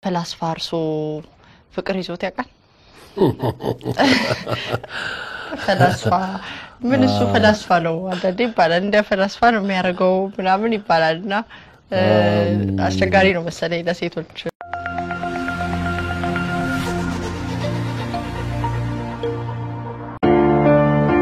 ፈላስፋ አርሶ ፍቅር ይዞት ያውቃል? ፈላስፋ ምን እሱ ፈላስፋ ነው አንዳንዴ ይባላል እንደ ፈላስፋ ነው የሚያደርገው ምናምን ይባላልና አስቸጋሪ ነው መሰለኝ ለሴቶች።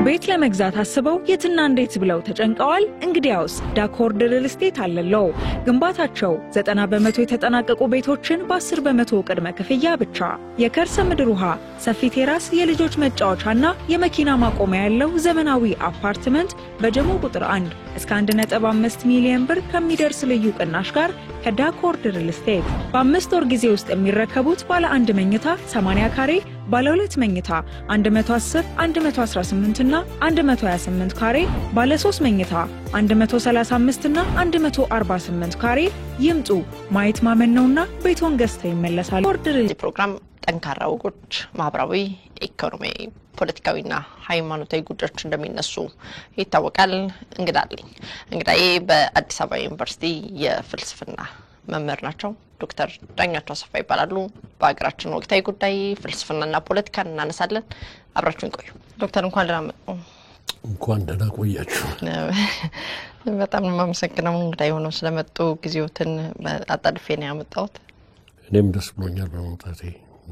ቤት ለመግዛት አስበው የትና እንዴት ብለው ተጨንቀዋል? እንግዲያውስ ዳኮርድ ሪል ስቴት አለለው። ግንባታቸው 90% የተጠናቀቁ ቤቶችን በ10% ቅድመ ክፍያ ብቻ፣ የከርሰ ምድር ውሃ፣ ሰፊ ቴራስ፣ የልጆች መጫወቻና የመኪና ማቆሚያ ያለው ዘመናዊ አፓርትመንት በጀሞ ቁጥር 1 እስከ 1.5 ሚሊዮን ብር ከሚደርስ ልዩ ቅናሽ ጋር ከዳኮርድ ሪል ስቴት በ5 ወር ጊዜ ውስጥ የሚረከቡት ባለ 1 መኝታ 80 ካሬ፣ ባለ 2 መኝታ 110፣ 118 እና 128 ካሬ፣ ባለ 3 መኝታ 135 እና 148 ካሬ ይምጡ። ማየት ማመን ነውና ቤቶን ገዝተው ይመለሳሉ። ኦርደር ፕሮግራም ጠንካራ ወጎች፣ ማህበራዊ፣ ኢኮኖሚያዊ፣ ፖለቲካዊና ሃይማኖታዊ ጉዳዮች እንደሚነሱ ይታወቃል። እንግዳዬ በአዲስ አበባ ዩኒቨርሲቲ የፍልስፍና መምህር ናቸው። ዶክተር ዳኛቸው አሰፋ ይባላሉ። በአገራችን ወቅታዊ ጉዳይ ፍልስፍናና ፖለቲካ እናነሳለን። አብራችሁን ቆዩ። ዶክተር እንኳን ደህና መጡ። እንኳን ደህና ቆያችሁ። በጣም ማመሰግነው እንግዳዬ ሆነው ስለመጡ ጊዜዎትን አጣድፌ ነው ያመጣሁት። እኔም ደስ ብሎኛል በመምጣቴ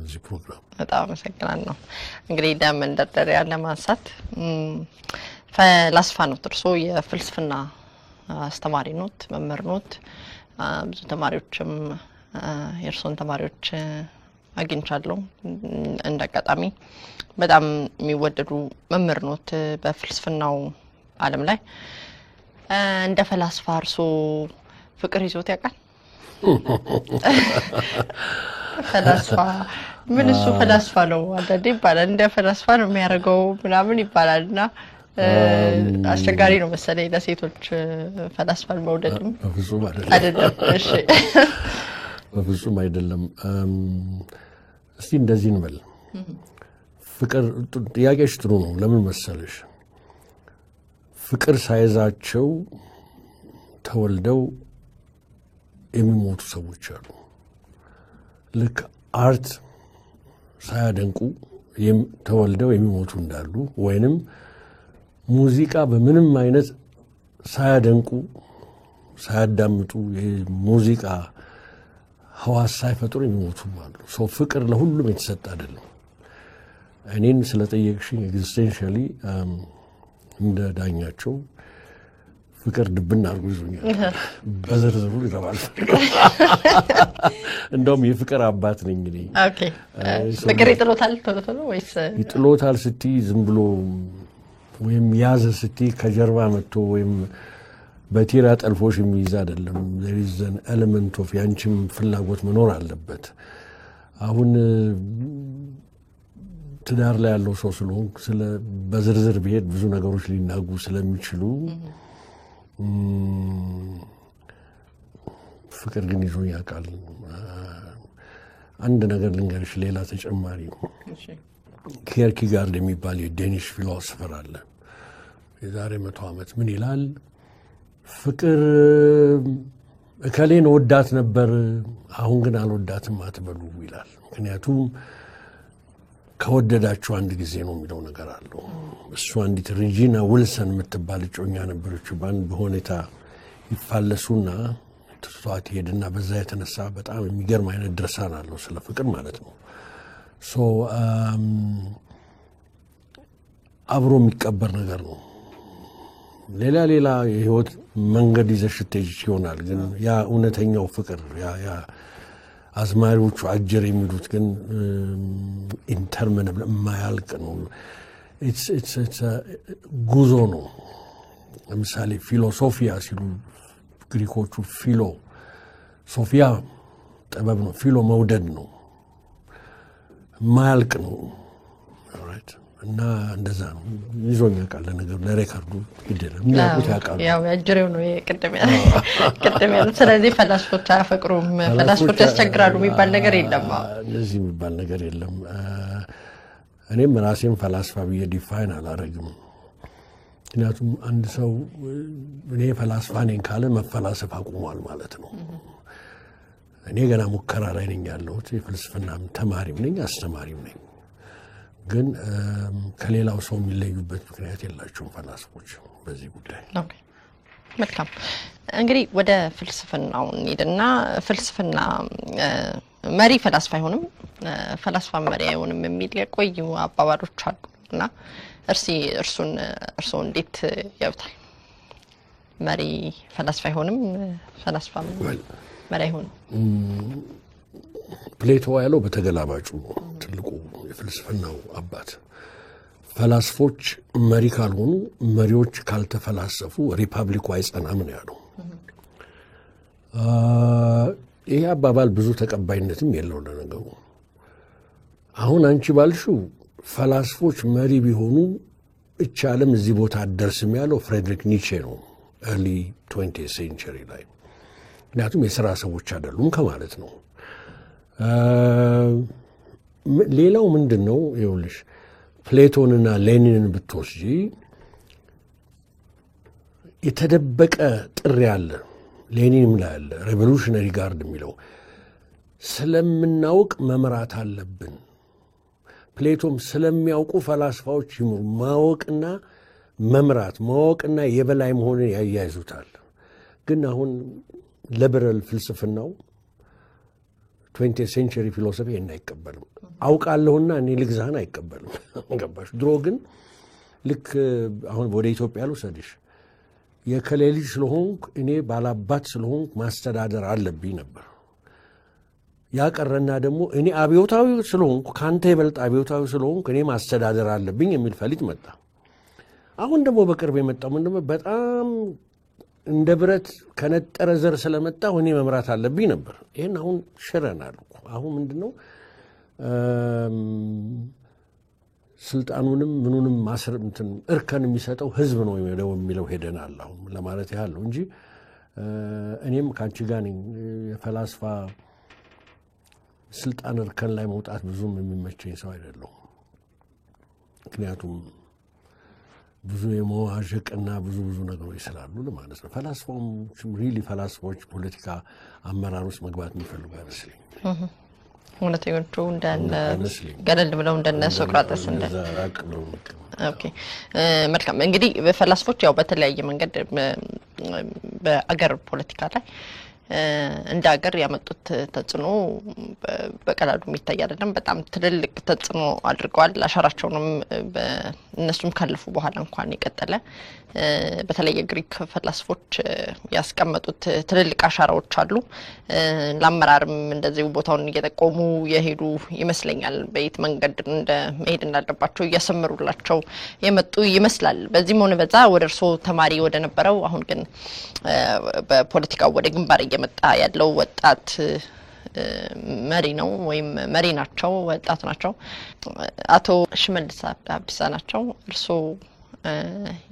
እዚህ ፕሮግራም። በጣም አመሰግናለሁ። እንግዲህ ለመንደርደሪያ ለማንሳት ፈላስፋ ነው እርሶ፣ የፍልስፍና አስተማሪ ኖት፣ መምህር ኖት። ብዙ ተማሪዎችም የእርሶን ተማሪዎች አግኝቻለሁ። እንደአጋጣሚ በጣም የሚወደዱ መምህር ኖት በፍልስፍናው ዓለም ላይ። እንደ ፈላስፋ እርሶ ፍቅር ይዞት ያውቃል? ፈላስፋ ምን እሱ ፈላስፋ ነው አንዳንዴ ይባላል እንደ ፈላስፋ ነው የሚያደርገው ምናምን ይባላልና አስቸጋሪ ነው መሰለኝ ለሴቶች ፈላስፋን መውደድም። በፍጹም አይደለም። እሺ፣ በፍጹም አይደለም። እስቲ እንደዚህ እንበል። ፍቅር ጥያቄሽ ጥሩ ነው። ለምን መሰለሽ? ፍቅር ሳይዛቸው ተወልደው የሚሞቱ ሰዎች አሉ። ልክ አርት ሳያደንቁ ተወልደው የሚሞቱ እንዳሉ፣ ወይንም ሙዚቃ በምንም አይነት ሳያደንቁ ሳያዳምጡ የሙዚቃ ህዋስ ሳይፈጥሩ የሚሞቱም አሉ። ሰው ፍቅር ለሁሉም የተሰጠ አይደለም። እኔን ስለጠየቅሽኝ ኤግዚስቴንሻሊ እንደ ዳኛቸው ፍቅር ድብና አድርጎ ይዞኛል። በዝርዝሩ ይገባል። እንደውም የፍቅር አባት ነኝ እኔ። ኦኬ። ፍቅር ይጥሎታል ቶሎ ወይስ ይጥሎታል ስትይ ዝም ብሎ ወይም ያዘ ስትይ ከጀርባ መጥቶ ወይም በቲራ ጠልፎሽ የሚይዝ አይደለም። there is an element of ያንቺም ፍላጎት መኖር አለበት። አሁን ትዳር ላይ ያለው ሰው ስለሆንኩ ስለ በዝርዝር ብሄድ ብዙ ነገሮች ሊናጉ ስለሚችሉ ፍቅር ግን ይዞኝ ያውቃል። አንድ ነገር ልንገርሽ፣ ሌላ ተጨማሪ። ኬርኪጋርድ የሚባል የዴኒሽ ፊሎሶፈር አለ። የዛሬ 100 ዓመት ምን ይላል? ፍቅር እከሌን ወዳት ነበር አሁን ግን አልወዳትም አትበሉ ይላል። ምክንያቱም ከወደዳችሁ አንድ ጊዜ ነው የሚለው ነገር አለው። እሱ አንዲት ሬጂና ዊልሰን የምትባል እጮኛ ነበረች። በአንድ ሁኔታ ይፋለሱና ትቷት ሄድና በዛ የተነሳ በጣም የሚገርም አይነት ድርሳን አለው ስለ ፍቅር ማለት ነው። አብሮ የሚቀበር ነገር ነው። ሌላ የህይወት መንገድ ይዘሽ ትሄጂ ይሆናል፣ ግን ያ እውነተኛው ፍቅር ያ አዝማሪዎቹ አጀር የሚሉት ግን ኢንተርሚነብል የማያልቅ ነው። ኢትስ ጉዞ ነው። ለምሳሌ ፊሎሶፊያ ሲሉ ግሪኮቹ ሶፊያ ጥበብ ነው፣ ፊሎ መውደድ ነው፣ የማያልቅ ነው። እና እንደዛ ነው ይዞኝ ያውቃል። ነገር ለሬከርዱ ይደለም ያውቁት ያውቃል። ያው ያጅሬው ነው የቅድም ያለው። ስለዚህ ፈላስፎች አያፈቅሩም፣ ፈላስፎች ያስቸግራሉ የሚባል ነገር የለም። እንደዚህ የሚባል ነገር የለም። እኔም ራሴን ፈላስፋ ብዬ ዲፋይን አላደርግም። ምክንያቱም አንድ ሰው እኔ ፈላስፋ ነኝ ካለ መፈላሰፍ አቁሟል ማለት ነው። እኔ ገና ሙከራ ላይ ነኝ ያለሁት የፍልስፍናም ተማሪም ነኝ አስተማሪም ነኝ ግን ከሌላው ሰው የሚለዩበት ምክንያት የላቸውም ፈላስፎች በዚህ ጉዳይ ኦኬ መልካም እንግዲህ ወደ ፍልስፍናው እንሂድና ፍልስፍና መሪ ፈላስፋ አይሆንም ፈላስፋ መሪ አይሆንም የሚል የቆዩ አባባሎች አሉና እርሱ እንዴት ያውታል መሪ ፈላስፋ አይሆንም ፈላስፋ መሪ አይሆንም ፕሌቶ ያለው በተገላባጩ ትልቁ የፍልስፍናው አባት ፈላስፎች መሪ ካልሆኑ መሪዎች ካልተፈላሰፉ ሪፐብሊኩ አይጸናም ነው ያለው ይሄ አባባል ብዙ ተቀባይነትም የለው ለነገሩ አሁን አንቺ ባልሽው ፈላስፎች መሪ ቢሆኑ እቺ ዓለም እዚህ ቦታ አደርስም ያለው ፍሬድሪክ ኒቼ ነው early 20th century ላይ ምክንያቱም የሥራ ሰዎች አይደሉም ከማለት ነው ሌላው ምንድነው ይኸውልሽ ፕሌቶንና ሌኒንን ብትወስጂ የተደበቀ ጥሪ አለ ሌኒንም ላይ አለ ሬቮሉሽነሪ ጋርድ የሚለው ስለምናውቅ መምራት አለብን ፕሌቶም ስለሚያውቁ ፈላስፋዎች ይምሩ ማወቅና መምራት ማወቅና የበላይ መሆንን ያያይዙታል ግን አሁን ሊበራል ፍልስፍናው 20th century philosophy አይቀበልም አውቃለሁና እኔ ልግዛህን አይቀበልም ገባሽ ድሮ ግን ልክ አሁን ወደ ኢትዮጵያ ልውሰድሽ የከሌልጅ ስለሆንኩ እኔ ባላባት ስለሆንኩ ማስተዳደር አለብኝ ነበር ያቀረና ደግሞ እኔ አብዮታዊ ስለሆንኩ ካንተ ይበልጥ አብዮታዊ ስለሆንኩ እኔ ማስተዳደር አለብኝ የሚል ፈሊጥ መጣ አሁን ደግሞ በቅርብ የመጣው ምንድነው በጣም እንደ ብረት ከነጠረ ዘር ስለመጣው እኔ መምራት አለብኝ ነበር ይሄን አሁን ሽረናል አሁን ምንድነው ስልጣኑንም ምኑንም ማስረምትን እርከን የሚሰጠው ህዝብ ነው የሚለው ሄደናል አሁን ለማለት ያለው እንጂ እኔም ካንቺ ጋር ነኝ የፈላስፋ ስልጣን እርከን ላይ መውጣት ብዙም የሚመቸኝ ሰው አይደለም ምክንያቱም ብዙ የመዋዠቅና ብዙ ነገሮች ስላሉ ለማለት ነው ፈላስፋውም ሪሊ ፈላስፋዎች ፖለቲካ አመራር ውስጥ መግባት የሚፈልጉ አይመስልኝ ሁለተኞቹ እንደነ ገለል ብለው እንደነ ሶቅራጥስ ኦኬ መልካም እንግዲህ በፈላስፎች ያው በተለያየ መንገድ በአገር ፖለቲካ ላይ እንደ ሀገር ያመጡት ተጽዕኖ በቀላሉ የሚታይ አይደለም በጣም ትልልቅ ተጽዕኖ አድርገዋል አሻራቸውንም በእነሱም ካለፉ በኋላ እንኳን ይቀጥላል በተለይ የግሪክ ፈላስፎች ያስቀመጡት ትልልቅ አሻራዎች አሉ ለአመራርም እንደዚህ ቦታውን እየተቆሙ የሄዱ ይመስለኛል በየት መንገድ እንደ መሄድ እንዳለባቸው እያሰመሩላቸው የመጡ ይመስላል በዚህም ሆነ በዛ ወደ እርሶ ተማሪ ወደ ነበረው አሁን ግን በፖለቲካው ወደ ግንባር እየመጣ ያለው ወጣት መሪ ነው ወይም መሪ ናቸው ወጣት ናቸው አቶ ሽመልስ አብዲሳ ናቸው እርሶ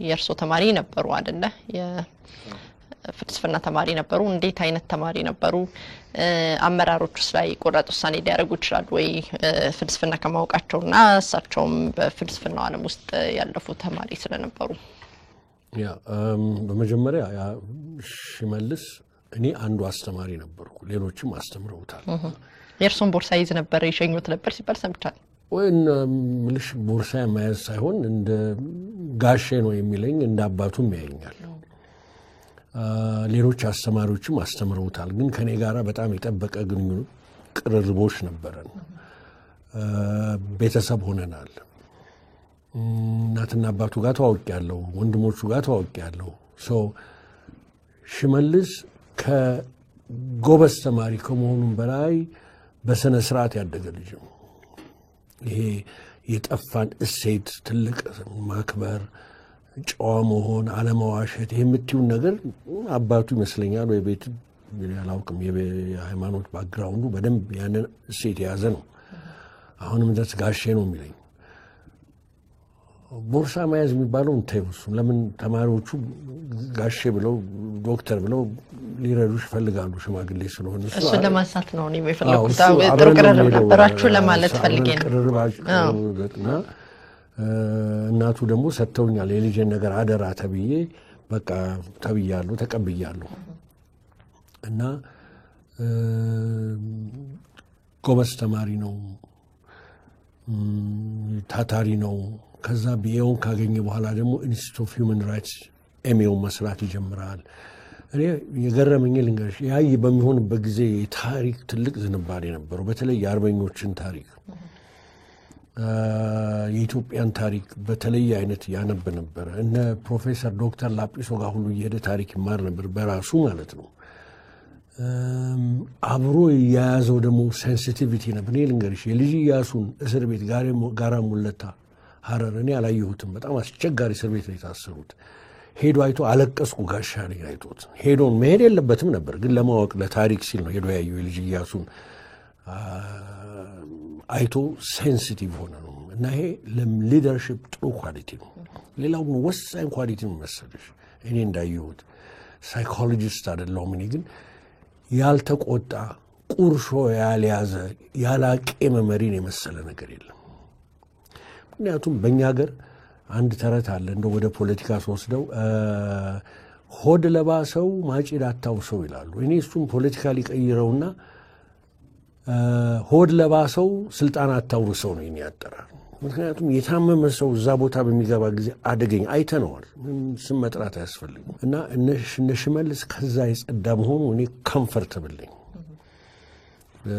የእርሶ ተማሪ ነበሩ አይደለ የፍልስፍና ተማሪ ነበሩ እንዴት አይነት ተማሪ ነበሩ አመራሮች ላይ ቆራጥ ውሳኔ ሊያደርጉ ይችላል ወይ ፍልስፍና ከማውቃቸውና እሳቸውም በፍልስፍናው ዓለም ውስጥ ያለፉ ተማሪ ስለነበሩ ያ በመጀመሪያ ሽመልስ እኔ አንዱ አስተማሪ ነበርኩ ሌሎችም አስተምረውታል የእርሶን ቦርሳ ይዝ ነበር ይሸኙት ነበር ሲባል ሰምቻለሁ ወይን ምልሽ ቦርሳ ማያዝ ሳይሆን እንደ ጋሼ ነው የሚለኝ እንደ አባቱም ያየኛል ሌሎች አስተማሪዎችም አስተምረውታል ግን ከኔ ጋራ በጣም የጠበቀ ግንኙነት ቅርርቦች ነበረን ቤተሰብ ሆነናል እናትና አባቱ ጋር ተዋውቂያለሁ ወንድሞቹ ጋር ተዋውቂያለሁ ሽመልስ ከጎበዝ ተማሪ ከመሆኑም በላይ በስነ ስርዓት ያደገ ልጅ ነው ይሄ የጠፋን እሴት ትልቅ ማክበር ጨዋ መሆን አለማዋሸት የምትዩን ነገር አባቱ ይመስለኛል ወይ ቤት ያላውቅም የሃይማኖት ባክግራውንዱ በደንብ ያንን እሴት ያዘ ነው አሁንም ደስ ጋሼ ነው የሚለኝ ቦርሳ ማያዝ የሚባለው እንተውስ ለምን ተማሪዎቹ ጋሼ ብለው ዶክተር ብለው ሊረዱሽ ፈልጋሉ ሽማግሌ ስለሆነ እሱ ለማንሳት ነው እኔ የፈለኩት ጥሩ ቅርርብ ነበራችሁ ለማለት ፈልጌ ነው እናቱ ደግሞ ሰጥተውኛል የልጄን ነገር አደራ ተብዬ በቃ ተብያለሁ ተቀብያለሁ እና ጎበዝ ተማሪ ነው ታታሪ ነው ከዛ ቢኤውን ካገኘ በኋላ ደግሞ ኢንስቲትዩት ኦፍ ሂውማን ራይትስ ኤምኤውን መስራት ይጀምራል እኔ የገረመኝ ልንገርሽ ያይ በሚሆንበት ጊዜ ታሪክ ትልቅ ዝንባሌ ነበረው በተለይ የአርበኞችን ታሪክ የኢትዮጵያን ታሪክ በተለይ አይነት ያነብ ነበር እነ ፕሮፌሰር ዶክተር ላጲሶ ጋር ሁሉ እየሄደ ታሪክ ይማር ነበር በራሱ ማለት ነው አብሮ ያያዘው ደግሞ ሴንሲቲቪቲ ነበር እኔ ልንገርሽ የልጅ ኢያሱን እስር ቤት ጋራ ሙለታ ሐረር እኔ አላየሁትም በጣም አስቸጋሪ እስር ቤት ነው የታሰሩት ሄዶ አይቶ አለቀስኩ ጋሻ ነኝ አይቶት ሄዶን መሄድ የለበትም ነበር ግን ለማወቅ ለታሪክ ሲል ነው ሄዶ ያየው የልጅ ኢያሱን አይቶ ሴንሲቲቭ ሆነ ነው እና ይሄ ለሊደርሺፕ ጥሩ ኳሊቲ ነው ሌላው ወሳኝ ኳሊቲ ነው መሰለሽ እኔ እንዳየሁት ሳይኮሎጂስት አይደለሁም እኔ ግን ያልተቆጣ ቁርሾ ያልያዘ ያላቀመ መሪን የመሰለ ነገር የለም ምክንያቱም በእኛ ሀገር አንድ ተረት አለ እንደው ወደ ፖለቲካ ወስደው ሆድ ለባሰው ማጭድ አታውሰው ይላሉ እኔ እሱም ፖለቲካሊ ቀይረውና ሆድ ለባሰው ስልጣን አታውርሰው ነው እኔ ያጠራር ምክንያቱም የታመመ ሰው እዛ ቦታ በሚገባ ጊዜ አደገኝ አይተነዋል ስም መጥራት አያስፈልግም እና እነ ሽመልስ ከዛ የጸዳ መሆኑ እኔ ኮምፎርታብል ነኝ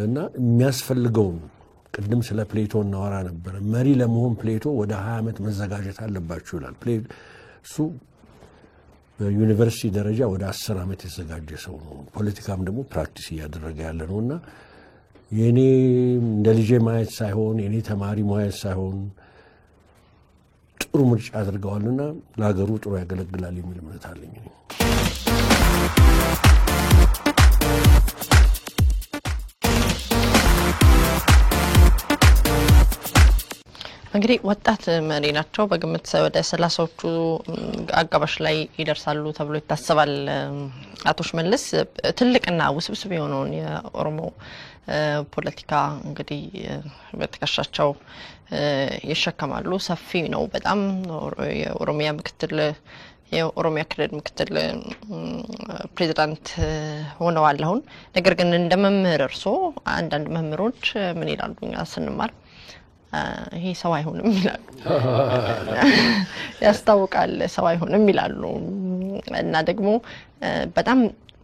እና የሚያስፈልገው ቅድም ስለ ፕሌቶ እናወራ ነበር መሪ ለመሆን ፕሌቶ ወደ 20 ዓመት መዘጋጀት አለባችሁ ይላል እሱ በዩኒቨርሲቲ ደረጃ ወደ 10 ዓመት የተዘጋጀ ሰው ነው ፖለቲካም ደግሞ ፕራክቲስ ያደረገ ያለ ነውና የኔ እንደ ልጄ ማየት ሳይሆን የኔ ተማሪ ማየት ሳይሆን ጥሩ ምርጫ አድርገዋልና ለሀገሩ ጥሩ ያገለግላል የሚል እምነት አለኝ እንግዲህ ወጣት መሪ ናቸው በግምት ወደ 30ዎቹ አጋባሽ ላይ ይደርሳሉ ተብሎ ይታሰባል አቶ ሽመልስ ትልቅና ውስብስብ የሆነውን የኦሮሞ ፖለቲካ እንግዲህ በተከሻቸው ይሸከማሉ ሰፊ ነው በጣም የኦሮሚያ ክልል ምክትል ፕሬዝዳንት ሆነዋል አሁን ነገር ግን እንደ መምህር እርሶ አንዳንድ መምህሮች ምን ይላሉኛ ስንማር ይሄ ሰው አይሆንም ይላሉ ያስታውቃል ሰው አይሆንም ይላሉ እና ደግሞ በጣም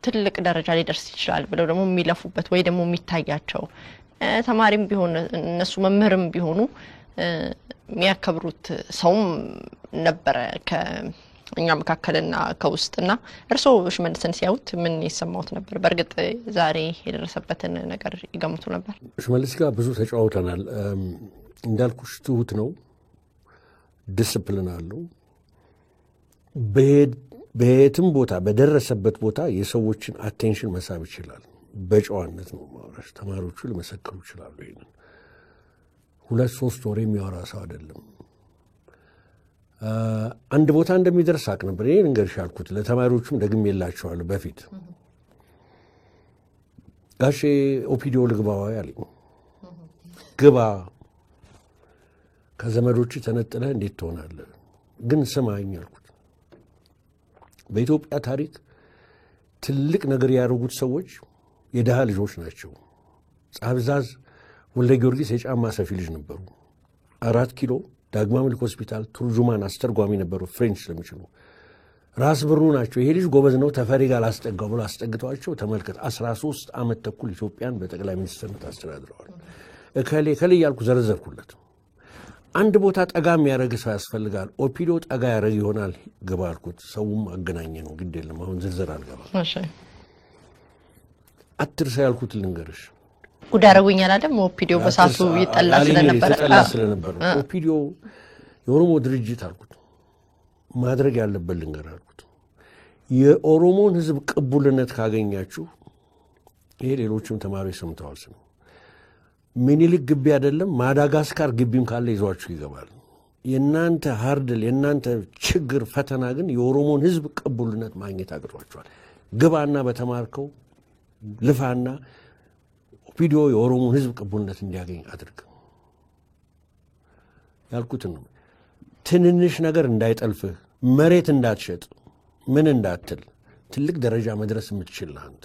ትልቅ ደረጃ ሊደርስ ይችላል ብለው ደግሞ የሚለፉበት ወይ ደግሞ የሚታያቸው ተማሪም ቢሆን እነሱ መምህርም ቢሆኑ የሚያከብሩት ሰውም ነበረ ከኛ መካከልና ከውስጥና እርሶ ሽመልስን ሲያዩት ምን ይሰማውት ነበር በርግጥ ዛሬ የደረሰበትን ነገር ይገምቱ ነበር ሽመልስ ጋር ብዙ ተጫውተናል እንዳልኩሽ ትሁት ነው ዲስፕሊን አለው በየትም ቦታ በደረሰበት ቦታ የሰዎችን አቴንሽን መሳብ ይችላል በጨዋነት ነው ማውራሽ ተማሪዎቹ ሊመሰክሩ ይችላሉ ይሄንን 2-3 ወር የሚያወራ ሰው አይደለም አንድ ቦታ እንደሚደርስ አቅ ነበር ይሄን እንገርሽ አልኩት ለተማሪዎቹም ደግሜላቸዋለሁ በፊት ጋሼ ኦፒዲዮ ልግባው ያለኝ ግባ ከዘመዶች ተነጥለህ እንዴት ትሆናለህ ግን ስማኝ አልኩት በኢትዮጵያ ታሪክ ትልቅ ነገር ያደረጉት ሰዎች የደሃ ልጆች ናቸው ጻብዛዝ ወልደ ጊዮርጊስ የጫማ ሰፊ ልጅ ነበሩ 4 ኪሎ ዳግማዊ ምኒልክ ሆስፒታል ቱርጁማን አስተርጓሚ ነበሩ ፍሬንች ስለሚችሉ ራስ ብሩ ናቸው ይሄ ልጅ ጎበዝ ነው ተፈሪ ጋር አስጠጋው ብሎ አስጠግቷቸው ተመልከት 13 ዓመት ተኩል ኢትዮጵያን በጠቅላይ ሚኒስትርነት አስተዳድረዋል ከሌ ያልኩ ዘረዘርኩለት አንድ ቦታ ጠጋም ያረግ ሰው ያስፈልጋል ኦፒዲዮ ጠጋ ያረግ ይሆናል ግባ አልኩት ሰውም አገናኘ ነው ግድ የለም አሁን ዝርዝር አልገባ እሺ አትርሳ ያልኩት ልንገርሽ ጉዳረጉኛል አይደል ኦፒዲዮ በሳቱ ይጠላ ስለነበር ኦፒዲዮ የኦሮሞ ድርጅት አልኩት ማድረግ ያለበት ልንገር አልኩት የኦሮሞን ህዝብ ቅቡልነት ካገኛችሁ ይሄ ሌሎችም ተማሪዎች ሰምተዋል ስም ምኒልክ ግቢ አይደለም ማዳጋስካር ግቢም ካለ ይዟችሁ ይገባል የናንተ ሃርድል የናንተ ችግር ፈተና ግን የኦሮሞን ህዝብ ቅቡልነት ማግኘት አግሯቸዋል ግባና በተማርከው ልፋና ኦፒዲዮ የኦሮሞን ህዝብ ቅቡልነት እንዲያገኝ አድርግ ያልኩት ነው ትንንሽ ነገር እንዳይጠልፍህ መሬት እንዳትሸጥ ምን እንዳትል ትልቅ ደረጃ መድረስ የምትችል አንተ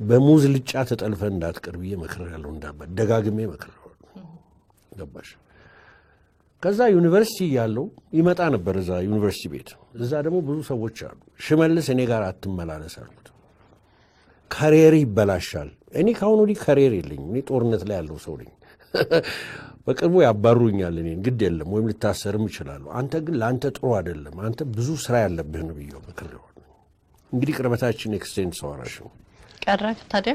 በሙዝ ልጫ ተጠልፈ እንዳትቀርብ መከራለሁ እንዳባ ደጋግሜ መከራለሁ ገባሽ ከዛ ዩኒቨርሲቲ ያለው ይመጣ ነበር እዛ ዩኒቨርሲቲ ቤት እዛ ደግሞ ብዙ ሰዎች አሉ ሽመልስ እኔ ጋር አትመላለስ አልኩት ካሪየር ይበላሻል እኔ ካሁን ወዲህ ካሪየር የለኝም እኔ ጦርነት ላይ ያለው ሰው ነኝ በቅርቡ ያባሩኛል እኔን ግድ የለም ወይም ልታሰርም ይችላል አንተ ግን ላንተ ጥሩ አይደለም አንተ ብዙ ስራ ያለብህ ነው ብየው መከረው እንግዲህ ቅርበታችን ኤክስቴንድ ሰዋራሽ ነው ቀረክ ታዲያ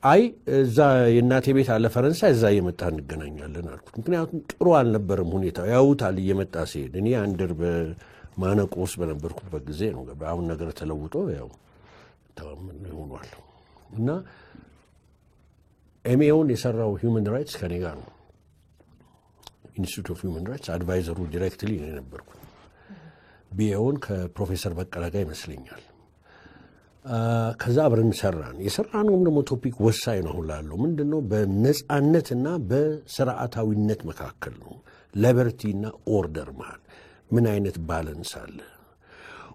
አይ እዛ የናቴ ቤት አለ ፈረንሳይ እዛ እየመጣ እንገናኛለን አልኩት ምክንያቱም ጥሩ አልነበረም ሁኔታው ያውታል እየመጣ ሲሄድ እኔ አንደር በማነቆስ በነበርኩበት ጊዜ ነው አሁን ነገር ተለውጦ ያው ተማምን ሆኗል እና ኤምኤውን የሰራው ሂውመን ራይትስ ከኔ ጋር ነው ኢንስቲትዩት ኦፍ ሂውመን ራይትስ አድቫይዘሩ ዳይሬክትሊ ነው የነበርኩ ቢኤውን ከፕሮፌሰር በቀለ ጋር ይመስለኛል ከዛ አብረን ሰራን የሰራነውም ደግሞ ቶፒክ ወሳኝ ነው ላለው ምንድነው በነጻነትና በስርዓታዊነት መካከል ነው ሊበርቲና ኦርደር ማለት ምን አይነት ባላንስ አለ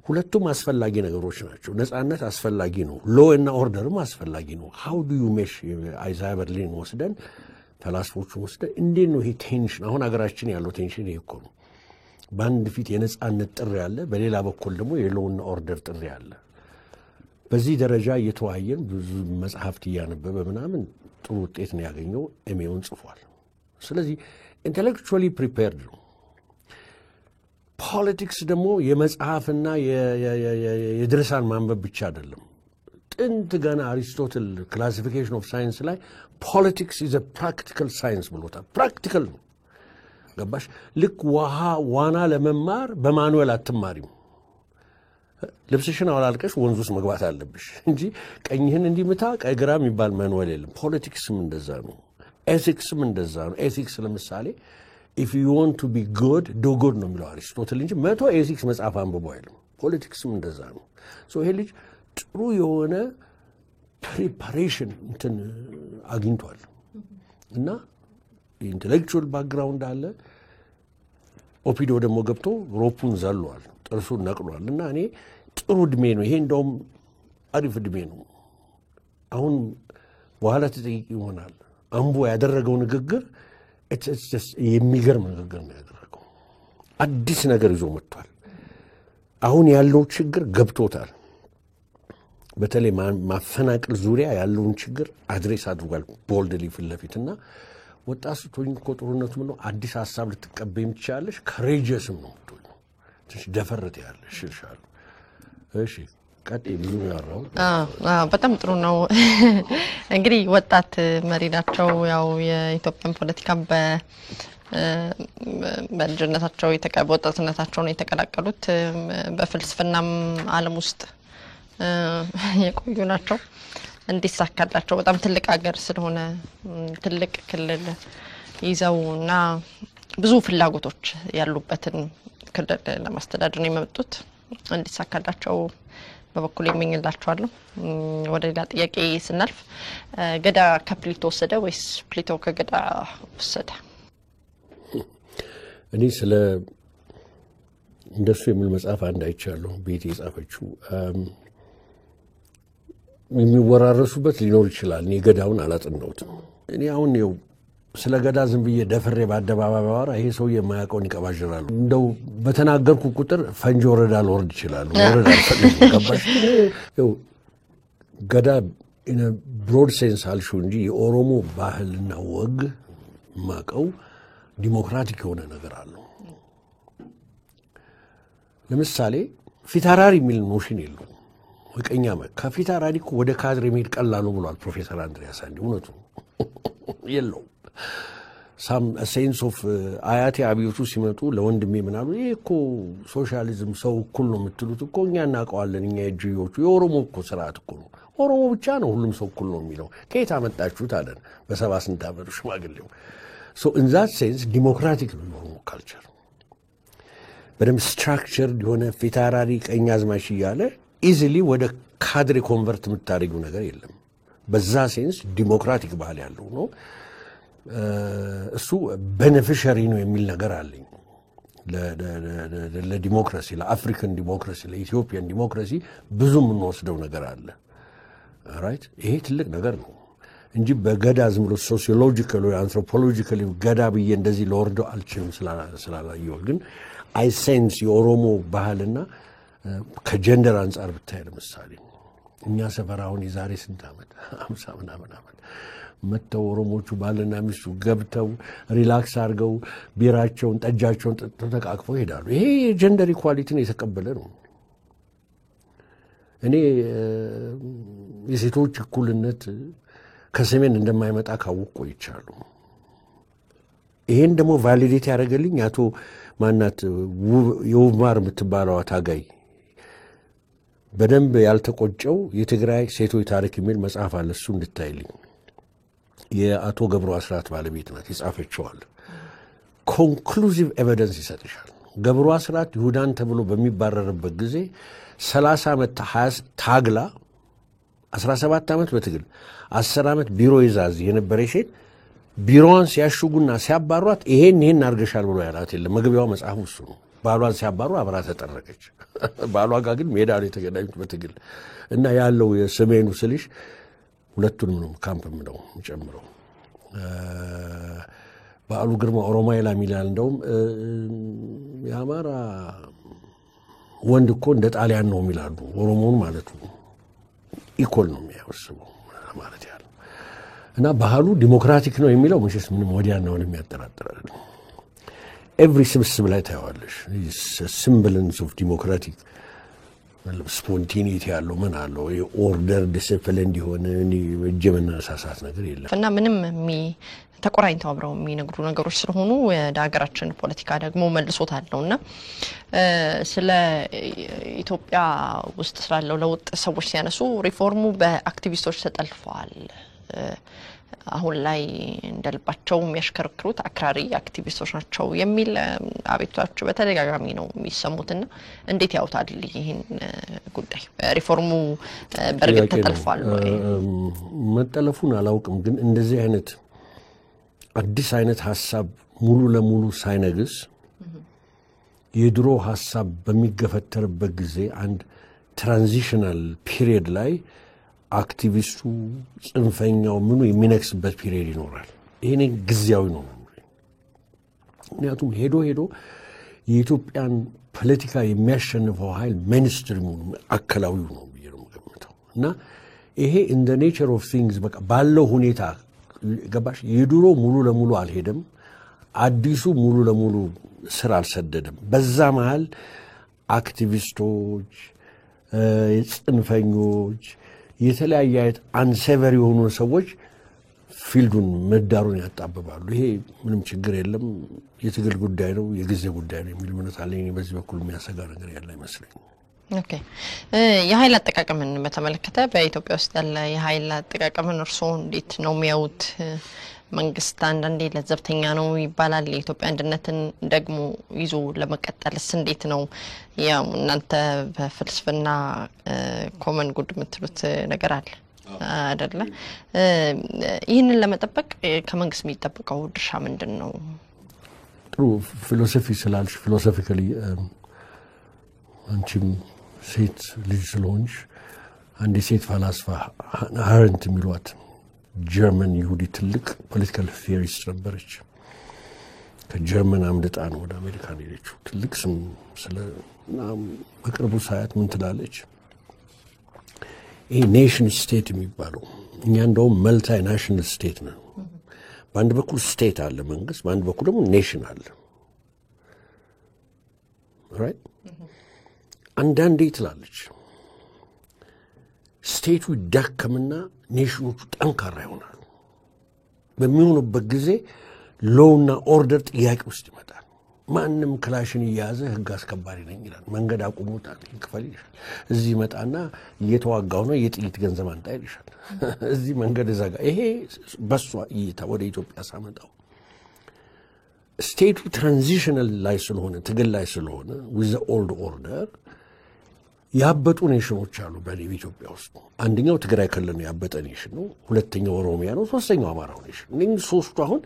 ሁለቱም አስፈላጊ ነገሮች ናቸው ነጻነት አስፈላጊ ነው ሎ እና ኦርደርም አስፈላጊ ነው how do you mesh አይዛይ በርሊን ወስደን ፈላስፎቹ ወስደን እንዴት ነው ይሄ ቴንሽን አሁን ሀገራችን ያለው ቴንሽን ይሄ እኮ ነው በአንድ ፊት የነጻነት ጥሪ ያለ በሌላ በኩል ደግሞ የሎ እና ኦርደር ጥሪ ያለ በዚህ ደረጃ እየተዋየን ብዙ መጽሐፍት ያነበበ ምናምን ጥሩ ውጤት ነው ያገኘው ኤምኤውን ጽፏል ስለዚህ ኢንተሌክቹዋሊ ፕሪፔርድ ነው ፖለቲክስ ደግሞ የመጽሐፍና የድርሳን ማንበብ ብቻ አይደለም ጥንት ገና አሪስቶትል ክላሲፊኬሽን ኦፍ ሳይንስ ላይ ፖለቲክስ ኢዝ አ ፕራክቲካል ሳይንስ ብሎታል ፕራክቲካል ነው ገባሽ ልክ ዋና ለመማር በማኑዌል አትማሪም ልብስሽን አውላልቀሽ ወንዝ ውስጥ መግባት አለብሽ እንጂ ቀኝህን እንዲምታ ቀግራ የሚባል ማኑዌል የለም ፖለቲክስም እንደዛ ነው ኤቲክስም እንደዛ ነው ኤቲክስ ለምሳሌ if you want to be good do good ነው የሚለው አሪስቶትል እንጂ መቶ ኤቲክስ መጽሐፍ አንብቦ አይልም ፖለቲክስም እንደዛ ነው ሶ ይሄ ልጅ ጥሩ የሆነ ፕሪፓሬሽን እንትን አግኝቷል እና ኢንተሌክቹዋል ባክግራውንድ አለ ኦፒዶ ደግሞ ገብቶ ሮፑን ዘሏል ጥርሱን ነቅሏል እና እኔ ጥሩ እድሜ ነው ይሄ እንደውም አሪፍ እድሜ ነው አሁን በኋላ ተጠይቂ ይሆናል አምቦ ያደረገው ንግግር it's just የሚገርም ንግግር ነው ያደረገው አዲስ ነገር ይዞ መጥቷል አሁን ያለው ችግር ገብቶታል በተለይ ማፈናቀል ዙሪያ ያለውን ችግር አድሬስ አድርጓል ቦልድሊ ፍለፊትና ወጣቱ ቶኝ ቆጥሩነቱ ነው አዲስ ሐሳብ ልትቀበይም ትችላለሽ ከሬጀስም ነው ትንሽ ደፈረተ ያለሽ ይሻል እሺ ቀጥ ብዙ ያራው በጣም ጥሩ ነው እንግዲህ ወጣት መሪ ናቸው ያው የኢትዮጵያን ፖለቲካ በልጅነታቸው ወጣትነታቸው ነው የተቀላቀሉት በፍልስፍናም ዓለም ውስጥ የቆዩ ናቸው እንዲሳካላቸው በጣም ትልቅ ሀገር ስለሆነ ትልቅ ክልል ይዘውና ብዙ ፍላጎቶች ያሉበትን ክልል ለማስተዳደር ነው የመጡት እንዲሳካላቸው በበኩል የሚኝላቸዋለሁ ወደ ሌላ ጥያቄ ስናልፍ ገዳ ከፕሊቶ ወሰደ ወይስ ፕሊቶ ከገዳ ወሰደ እኔ ስለ እንደሱ የሚል መጽሐፍ አንድ አይቻለሁ ቤት የጻፈችው የሚወራረሱበት ሊኖር ይችላል እኔ ገዳውን አላጠናሁትም እኔ አሁን ነው ስለ ገዳ ዝም ብዬ ደፍሬ በአደባባይ ባወራ ይሄ ሰው የማያውቀውን ይቀባጅራሉ እንደው በተናገርኩ ቁጥር ፈንጂ ወረዳ ልወርድ ይችላል ወረዳ አልፈልግም ገባሽ ገዳ in a broad sense አልሹ እንጂ የኦሮሞ ባህልና ወግ ማቀው ዲሞክራቲክ የሆነ ነገር አለው ለምሳሌ ፊታራሪ የሚል ኖሽን የለው ወቀኛ ከፊታራሪ ወደ ካድሬ መሄድ ቀላል ነው ብሏል ፕሮፌሰር አንድሪያስ አንዲ እውነቱ የለው some sense of አያቴ አብዮቱ ሲመጡ ለወንድሜ ምናሉ ይሄ እኮ ሶሻሊዝም ሰው እኩል ነው የምትሉት እኮ እኛ እናውቀዋለን እኛ እጅዮቹ የኦሮሞ እኮ ስርዓት እኮ ነው ኦሮሞ ብቻ ነው ሁሉም ሰው እኩል ነው የሚለው ከየት አመጣችሁት አለን በ78 ዓመቱ ሽማግሌው so in that sense democratic ነው የኦሮሞ ካልቸር በደም ስትራክቸርድ የሆነ ፊታራሪ ቀኛዝማች ይያለ easily ወደ ካድሬ ኮንቨርት የምታደርጉ ነገር የለም በዛ ሴንስ ዲሞክራቲክ ባህል ያለው ነው እሱ ቤኔፊሻሪ ነው የሚል ነገር አለኝ ለዲሞክራሲ ለአፍሪካን ዲሞክራሲ ለኢትዮጵያን ዲሞክራሲ ብዙ ምን ወስደው ነገር አለ ራይት ይሄ ትልቅ ነገር ነው እንጂ በገዳ ዝም ብሎ ሶሲዮሎጂካሊ አንትሮፖሎጂካሊ ገዳ ብዬ እንደዚህ ለወርዶ አልችልም ስላላየው ግን አይ ሴንስ የኦሮሞ ባህልና ከጀንደር አንፃር ብታይ ለምሳሌ እኛ ሰፈራውን የዛሬ ስንት ዓመት 50 ምናምን ዓመት መተው ኦሮሞቹ ባልና ሚስቱ ገብተው ሪላክስ አድርገው ቢራቸውን ጠጃቸውን ተቃቅፈው ይሄዳሉ ይሄ ጀንደር ኢኳሊቲን የተቀበለ ነው እኔ የሴቶች እኩልነት ከሰሜን እንደማይመጣ ካወቁ ይቻሉ ይሄን ደግሞ ቫሊዴት ያደረገልኝ አቶ ማናት የውብማር የምትባለው ታጋይ በደንብ ያልተቆጨው የትግራይ ሴቶች ታሪክ የሚል መጽሐፍ አለ እሱ እንድታይልኝ የአቶ ገብሩ አስራት ባለቤት ናት የጻፈችዋል ኮንክሉሲቭ ኤቪደንስ ይሰጥሻል ገብሩ አስራት ይሁዳን ተብሎ በሚባረርበት ጊዜ 30 ዓመት ታግላ 17 ዓመት በትግል 10 ዓመት ቢሮ ይዛዝ የነበረ ሴት ቢሮዋን ሲያሽጉና ሲያባሯት ይሄን አርገሻል ብሎ ያላት የለም መግቢያው መጽሐፍ እሱ ነው ባሏን ሲያባሩ አብራ ተጠረቀች ባሏ ጋር ግን ሜዳ ላይ ተገናኙት በትግል እና ያለው የሰሜኑ ስልሽ ሁለቱንም ነው ካምፕም ነው ጨምረው በአሉ ግርማ ኦሮማይላ ሚላል እንደውም ያማራ ወንድ እኮ እንደ ጣሊያን ነው የሚላሉ ኦሮሞን ማለት ነው ኢኮል ነው የሚያወስበው ማለት ያለው እና ባህሉ ዲሞክራቲክ ነው የሚለው ምንሽስ ምንም ወዲያና ወዲህ የሚያጠራጥራል ኤቭሪ ስብስብ ላይ ታያዋለሽ ሲምቦልስ ኦፍ ዲሞክራቲክ ስፖንቲኒቲ ያለው ምን አለው ኦርደር ዲሲፕሊን እንዲሆን እጀመና ሳሳት ነገር የለም እና ምንም ተቆራኝተው አብረው የሚነግሩ ነገሮች ስለሆኑ ወደ ሀገራችን ፖለቲካ ደግሞ መልሶታልና ስለ ኢትዮጵያ ውስጥ ስላለው ለውጥ ሰዎች ሲያነሱ ሪፎርሙ በአክቲቪስቶች ተጠልፈዋል አሁን ላይ እንደልባቸው የሚያሽከረክሩት አክራሪ አክቲቪስቶች ናቸው የሚል አቤቱታዎች በተደጋጋሚ ነው የሚሰሙትና እንዴት ያውታል ይሄን ጉዳይ ሪፎርሙ በርግጥ ተጠልፏል ወይ መጠለፉን አላውቅም ግን እንደዚህ አይነት አዲስ አይነት ሐሳብ ሙሉ ለሙሉ ሳይነግስ የድሮ ሐሳብ በሚገፈተርበት ጊዜ አንድ ትራንዚሽናል ፒሪየድ ላይ አክቲቪስቱ ጽንፈኛው ምኑ የሚነክስበት ፒሪየድ ይኖራል ይሄን ግዚያዊ ነው ምክንያቱም ሄዶ የኢትዮጵያን ፖለቲካ የሚያሸንፈው ኃይል ሜንስትሪሙ አከላዊው ነው ብዬው ገምተው እና ይሄ in the nature of things በቃ ባለው ሁኔታ ገባሽ የድሮ ሙሉ ለሙሉ አልሄደም አዲሱ ሙሉ ለሙሉ ስራ አልሰደደም በዛ መሃል አክቲቪስቶች ጽንፈኞች የተለያየ አይነት አንሴቨር የሆኑ ሰዎች ፊልዱን መዳሩን ያጣበባሉ ይሄ ምንም ችግር የለም የትግል ጉዳይ ነው የጊዜ ጉዳይ ነው የሚል ምነት አለኝ በዚህ በኩል የሚያሰጋ ነገር ያለ አይመስልኝ ኦኬ የኃይል አጠቃቀምን በተመለከተ በኢትዮጵያ ውስጥ ያለ የኃይል አጠቃቀምን እርሶ እንዴት ነው የሚያዩት መንግስት አንዳንዴ ለዘብተኛ ነው ይባላል የኢትዮጵያ አንድነትን ደግሞ ይዞ ለመቀጠልስ እንዴት ነው ያው እናንተ በፍልስፍና ኮመን ጉድ የምትሉት ነገር አለ አይደለ ይሄንን ለመጠበቅ ከመንግስት የሚጠበቀው ድርሻ ምንድነው ጥሩ ፊሎሶፊ ስላልሽ ፊሎሶፊካሊ አንቺም ሴት ልጅ ስለሆንሽ አንድ ሴት ፈላስፋ አረንት የሚሏት ጀርመን ይሁዲ ትልቅ ፖለቲካል ቲዮሪስት ነበረች ከጀርመን አምልጣ ነው ወደ አሜሪካ ሄደችው ትልቅ ስም ስለ በቅርቡ ሳያት ምን ትላለች ይሄ ኔሽን ስቴት የሚባለው እኛ እንደውም መልታይ ናሽናል ስቴት ነው በአንድ በኩል ስቴት አለ መንግስት በአንድ በኩል ደግሞ ኔሽን አለ ራይት አንዳንዴ ትላለች ስቴቱ ደከምና ኔሽኖቹ ጠንካራ ይሆናሉ በሚሆኑበት ጊዜ ሎውና ኦርደር ጥያቄ ውስጥ ይመጣል ማንም ክላሽን ይያዘ ህግ አስከባሪ ነኝ ይላል መንገድ አቁሙታል ይከፈል ይላል እዚህ መጣና እየተዋጋው ነው የጥይት ገንዘብ አንጣ ይልሻል እዚህ መንገድ ዘጋ ይሄ በሷ እይታ ወደ ኢትዮጵያ ሳመጣው ስቴቱ ትራንዚሽናል ላይ ስለሆነ ትግል ላይ ስለሆነ with the old order ያበጡ ኔሽኖች አሉ በኢትዮጵያ ውስጥ አንደኛው ትግራይ ክልል ነው ያበጠ ኔሽን ነው ሁለተኛው ኦሮሚያ ነው ሶስተኛው አማራው ኔሽን እነዚህ ሶስቱ አሁን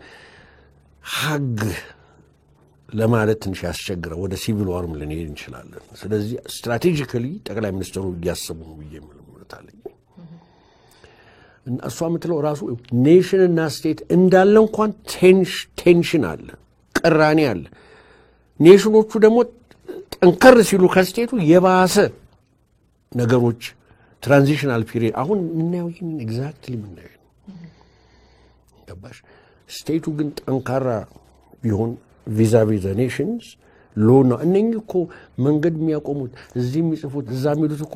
ሀግ ለማለት ትንሽ ያስቸግረው ወደ ሲቪል ዋርም ልንሄድ እንችላለን ስለዚህ ስትራቴጂካሊ ጠቅላይ ሚኒስትሩ ያስቡ ነው ብዬ ማለት አለኝ እሷ የምትለው ራሱ ኔሽን እና ስቴት እንዳለ እንኳን ቴንሽን አለ፣ ቅራኔ አለ። ኔሽኖቹ ደግሞ ጠንከር ሲሉ ከስቴቱ የባሰ ነገሮች ትራንዚሽናል ፒሪየድ አሁን ምናየው ይሄን ኤግዛክትሊ ምናየው ገባሽ? ስቴቱ ግን ጠንካራ ቢሆን ቪዛቪ ዘ ኔሽንስ ሎ ነው። እነኚህ እኮ መንገድ የሚያቆሙት እዚህ የሚጽፉት እዛ የሚሉት እኮ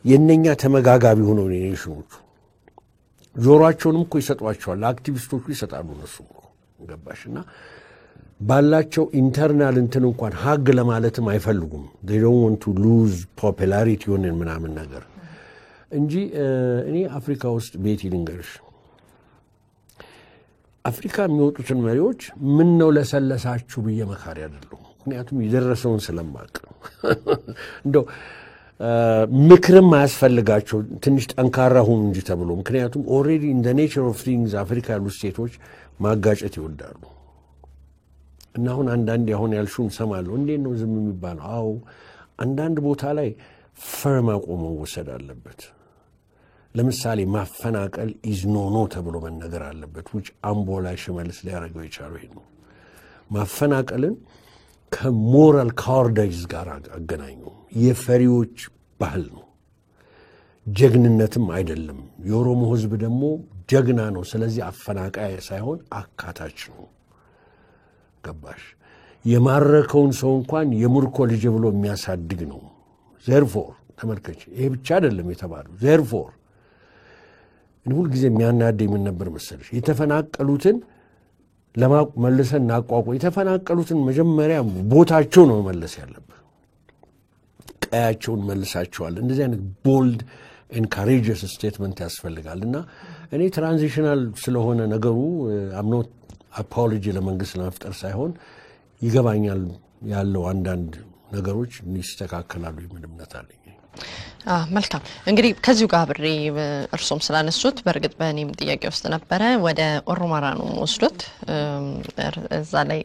የእነኛ ተመጋጋቢ ሆነው ኔሽኖቹ ጆሮአቸውንም እኮ ይሰጧቸዋል፣ ለአክቲቪስቶቹ ይሰጣሉ እነሱ ገባሽ? እና ባላቸው ኢንተርናል እንትን እንኳን ሀግ ለማለትም አይፈልጉም። they don't want to lose popularity ሆነን ምናምን ነገር እንጂ እኔ አፍሪካ ውስጥ ቤት ልንገርሽ አፍሪካ የሚወጡትን መሪዎች ምን ነው ለሰለሳችሁ ብዬ መካሪ አይደለም። ምክንያቱም የደረሰውን ስለማቅ እንደው ምክርም አያስፈልጋቸው ትንሽ ጠንካራ ሁኑ እንጂ ተብሎ ምክንያቱም ኦልሬዲ in the nature of things አፍሪካ ያሉ ስቴቶች ማጋጨት ይወዳሉ። እና አሁን አንዳንድ ያሁን ያልሹን ሰማለሁ እንዴት ነው ዝም የሚባለው? አዎ አንዳንድ ቦታ ላይ ፈርማ ቆሞ ወሰድ አለበት። ለምሳሌ ማፈናቀል ኢዝ ኖ ተብሎ መነገር አለበት። which አምቦ ላይ ሽመልስ ሊያደርገው የቻለው ይሄ ነው። ማፈናቀልን ከሞራል ካርዳይዝ ጋር አገናኙ። የፈሪዎች ባህል ነው፣ ጀግንነትም አይደለም። የኦሮሞ ህዝብ ደግሞ ጀግና ነው። ስለዚህ አፈናቃይ ሳይሆን አካታች ነው። ገባሽ? የማረከውን ሰው እንኳን የሙርኮ ልጅ ብሎ የሚያሳድግ ነው። therefore ተመልከች፣ ይሄ ብቻ አይደለም የተባለው therefore ሁል ጊዜ የሚያናደኝ ምን ነበር መሰለሽ? የተፈናቀሉትን ለማመለሰን እናቋቁ የተፈናቀሉትን መጀመሪያ ቦታቸው ነው መመለስ ያለበት። ቀያቸውን መልሳቸዋል። እንደዚህ አይነት ቦልድ and courageous statement ያስፈልጋልና እኔ ትራንዚሽናል ስለሆነ ነገሩ አምኖት አፖሎጂ ለመንግስት ለመፍጠር ሳይሆን ይገባኛል ያለው አንዳንድ ነገሮች ይስተካከላሉ የሚል እምነት አለኝ። መልካም እንግዲህ ከዚሁ ጋር ብሬ እርሶም ስላነሱት በርግጥ በእኔም ጥያቄ ውስጥ ነበረ ወደ ኦሮማራ ነው ወስዶት እዛ ላይ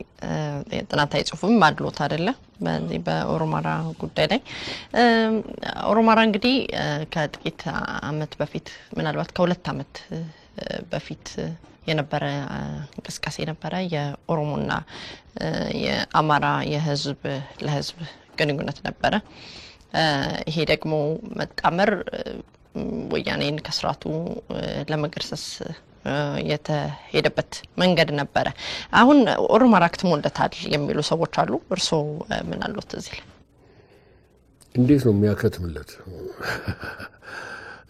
ጥናታዊ ጽሁፍም አድሎት አይደለ በዚህ በኦሮማራ ጉዳይ ላይ ኦሮማራ እንግዲህ ከጥቂት አመት በፊት ምናልባት ከሁለት አመት በፊት የነበረ እንቅስቃሴ ነበረ የኦሮሞና የአማራ የህዝብ ለህዝብ ግንኙነት ነበረ። ይሄ ደግሞ መጣመር ወያኔን ከስራቱ ለመገርሰስ የተሄደበት መንገድ ነበረ። አሁን ኦሮማራ አክትሞለታል የሚሉ ሰዎች አሉ። እርሶ ምን አሉት እዚህ ላይ? እንዴት ነው የሚያከትምለት?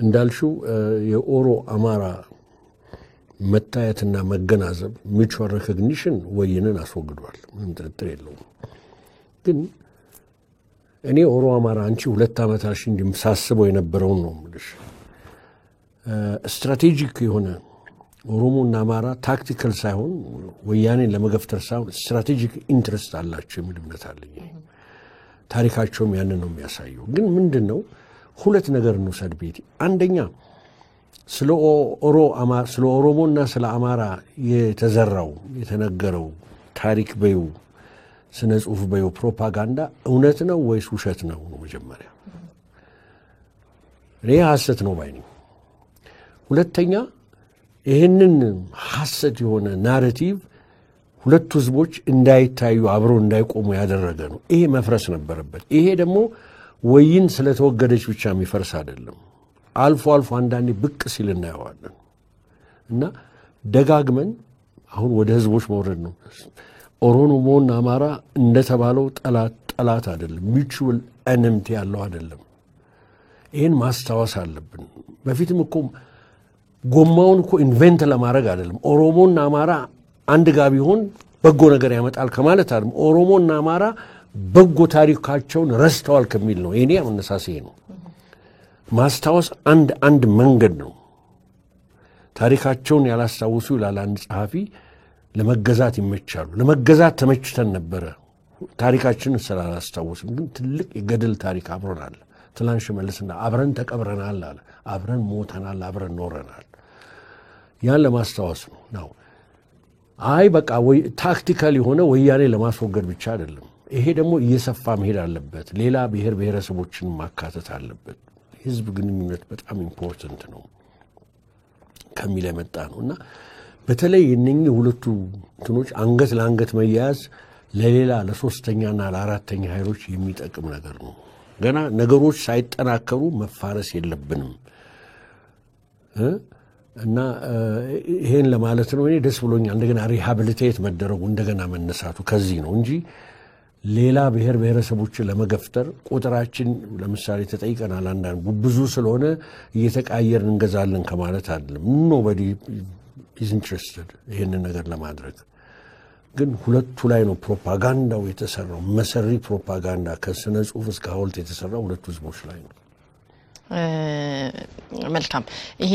እንዳልሽው የኦሮ አማራ መታየትና መገናዘብ mutual recognition ወይንን አስወግዷል። ምንም ጥርጥር የለውም። ግን እኔ ኦሮ አማራ አንቺ ሁለት አመታሽ እንደምሳስበው የነበረው ነው ማለት ስትራቴጂክ የሆነ ኦሮሞና አማራ ታክቲካል ሳይሆን ወያኔን ለመገፍተር ሳይሆን ስትራቴጂክ ኢንትረስት አላቸው የሚል እምነት አለኝ። ታሪካቸውም ያንን ነው የሚያሳየው። ግን ምንድነው ሁለት ነገር ነው ሰድቤቲ። አንደኛ ስለ ኦሮሞና ስለ አማራ የተዘራው የተነገረው ታሪክ በዩ ስነ ጽሁፍ በዩ ፕሮፓጋንዳ እውነት ነው ወይስ ውሸት ነው? መጀመሪያ እኔ ሐሰት ነው ባይነኝ። ሁለተኛ ይሄንን ሐሰት የሆነ ናሬቲቭ ሁለቱ ህዝቦች እንዳይታዩ አብሮ እንዳይቆሙ ያደረገ ነው። ይሄ መፍረስ ነበረበት። ይሄ ደግሞ ወይን ስለተወገደች ብቻ የሚፈርስ አይደለም። አልፎ አልፎ አንዳንዴ ብቅ ሲል እናየዋለን እና ደጋግመን አሁን ወደ ህዝቦች መውረድ ነው። ኦሮሞና አማራ እንደተባለው ጠላት አይደለም፣ ሚቹዋል ኤኒሚቲ ያለው አይደለም። ይሄን ማስታወስ አለብን። በፊትም እኮ ጎማውን እኮ ኢንቨንት ለማድረግ አይደለም። ኦሮሞና አማራ አንድ ጋር ቢሆን በጎ ነገር ያመጣል ከማለት አይደለም። ኦሮሞና አማራ በጎ ታሪካቸውን ረስተዋል ከሚል ነው። የኔ አመነሳሴ ነው። ማስታወስ አንድ መንገድ ነው። ታሪካቸውን ያላስታውሱ ይላል አንድ ጸሐፊ ለመገዛት ይመቻሉ። ለመገዛት ተመችተን ነበረ ታሪካችንን ስላላስታወስን። ግን ትልቅ የገድል ታሪክ አብሮናል። ትላንሽ መልስና አብረን ተቀብረናል አለ። አብረን ሞተናል፣ አብረን ኖረናል። ያን ለማስታወስ ነው። አይ በቃ ወይ ታክቲካል የሆነ ወያኔ ለማስወገድ ብቻ አይደለም። ይሄ ደግሞ እየሰፋ መሄድ አለበት። ሌላ ብሔር ብሔረሰቦችን ማካተት አለበት። ህዝብ ግንኙነት በጣም ኢምፖርታንት ነው። ከሚል የመጣ ነውና በተለይ እነኚህ ሁለቱ እንትኖች አንገት ለአንገት መያያዝ ለሌላ ለሶስተኛና ለአራተኛ ኃይሎች የሚጠቅም ነገር ነው። ገና ነገሮች ሳይጠናከሩ መፋረስ የለብንም እና ይሄን ለማለት ነው። እኔ ደስ ብሎኛል እንደገና ሪሃቢሊቴት መደረጉ እንደገና መነሳቱ ከዚህ ነው እንጂ ሌላ ብሔር ብሔረሰቦችን ለመገፍተር ቁጥራችን ለምሳሌ ተጠይቀናል። አንዳንድ ብዙ ስለሆነ እየተቃየርን እንገዛለን ከማለት አይደለም። ኖቦዲ ኢዝ ኢንትረስትድ ይሄንን ነገር ለማድረግ ግን ሁለቱ ላይ ነው ፕሮፓጋንዳው የተሰራው። መሰሪ ፕሮፓጋንዳ ከስነ ጽሁፍ እስከ ሐውልት የተሰራው ሁለቱ ህዝቦች ላይ ነው። መልካም ይሄ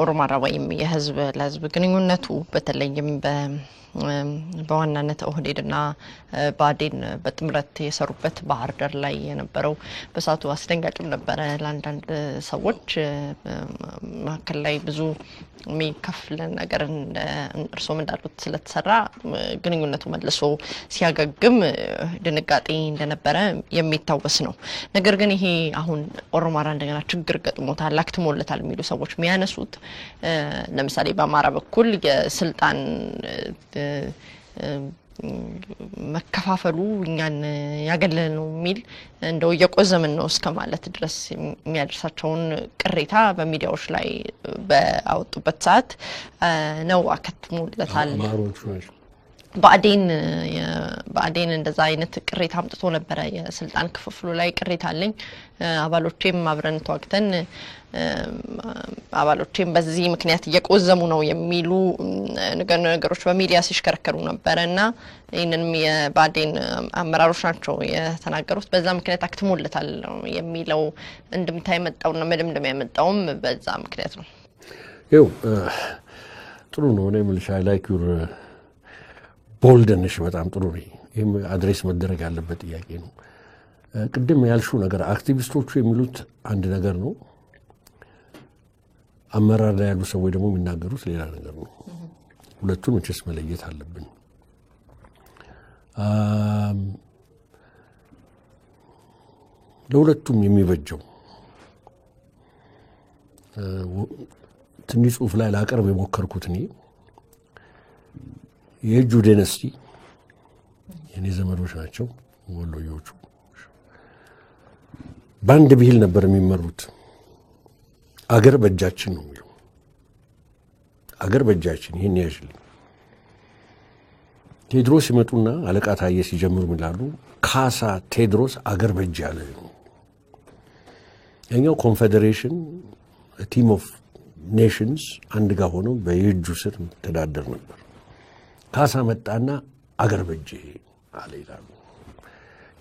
ኦሮማራ ወይም የህዝብ ለህዝብ ግንኙነቱ በተለይም በዋናነት ኦህዴድና ባዴን በጥምረት የሰሩበት ባህር ዳር ላይ የነበረው በሳቱ አስደንጋጭም ነበረ ለአንዳንድ ሰዎች መካከል ላይ ብዙ የሚከፍል ነገር እርሶም እንዳሉት ስለተሰራ ግንኙነቱ መልሶ ሲያገግም ድንጋጤ እንደነበረ የሚታወስ ነው። ነገር ግን ይሄ አሁን ኦሮማራ እንደገና ችግር ገጥሞታል አክትሞለታል የሚሉ ሰዎች የሚያነሱት ለምሳሌ በአማራ በኩል የስልጣን መከፋፈሉ እኛን ያገለለ ነው የሚል እንደው የቆዘምን ነው እስከማለት ድረስ የሚያደርሳቸውን ቅሬታ በሚዲያዎች ላይ በአወጡበት ሰዓት ነው አከትሞለታል። ባዴን እንደዛ አይነት ቅሬታ አምጥቶ ነበር። የስልጣን ክፍፍሉ ላይ ቅሬታ አለኝ አባሎቼም አብረን ተዋግተን አባሎቼም በዚህ ምክንያት እየቆዘሙ ነው የሚሉ ነገሮች በሚዲያ ሲሽከረከሩ ነበርና ይሄንንም የባዴን አመራሮች ናቸው የተናገሩት። በዛ ምክንያት አክትሞለታል የሚለው እንደምታይ መጣውና መደምደሚያ ያመጣውም በዛ ምክንያት ነው። ይው ጥሩ ነው። እኔ ምልሻ ላይክ ዩር ቦልደንሽ በጣም ጥሩ ነው። ይሄም አድሬስ መደረግ ያለበት ጥያቄ ነው። ቅድም ያልሽው ነገር አክቲቪስቶቹ የሚሉት አንድ ነገር ነው፣ አመራር ላይ ያሉ ሰዎች ደግሞ የሚናገሩት ሌላ ነገር ነው። ሁለቱን መቼስ መለየት አለብን። ለሁለቱም የሚበጀው ትንሽ ጽሁፍ ላይ ላቀርብ የሞከርኩት እኔ የእጁ ዳይናስቲ የኔ ዘመዶች ናቸው ወሎዮቹ። ባንድ ብሂል ነበር የሚመሩት። አገር በእጃችን ነው የሚለው። አገር በእጃችን ይሄን ያዥልኝ። ቴድሮስ ይመጡና አለቃ ታየ ሲጀምሩ ይላሉ ካሳ ቴድሮስ አገር በእጅ ያለ ነው። ያኛው ኮንፌዴሬሽን ቲም ኦፍ ኔሽንስ አንድ ጋር ሆነው በየእጁ ስር ተዳደር ነበር። ካሳ መጣና አገር በእጅ አለ ይላሉ።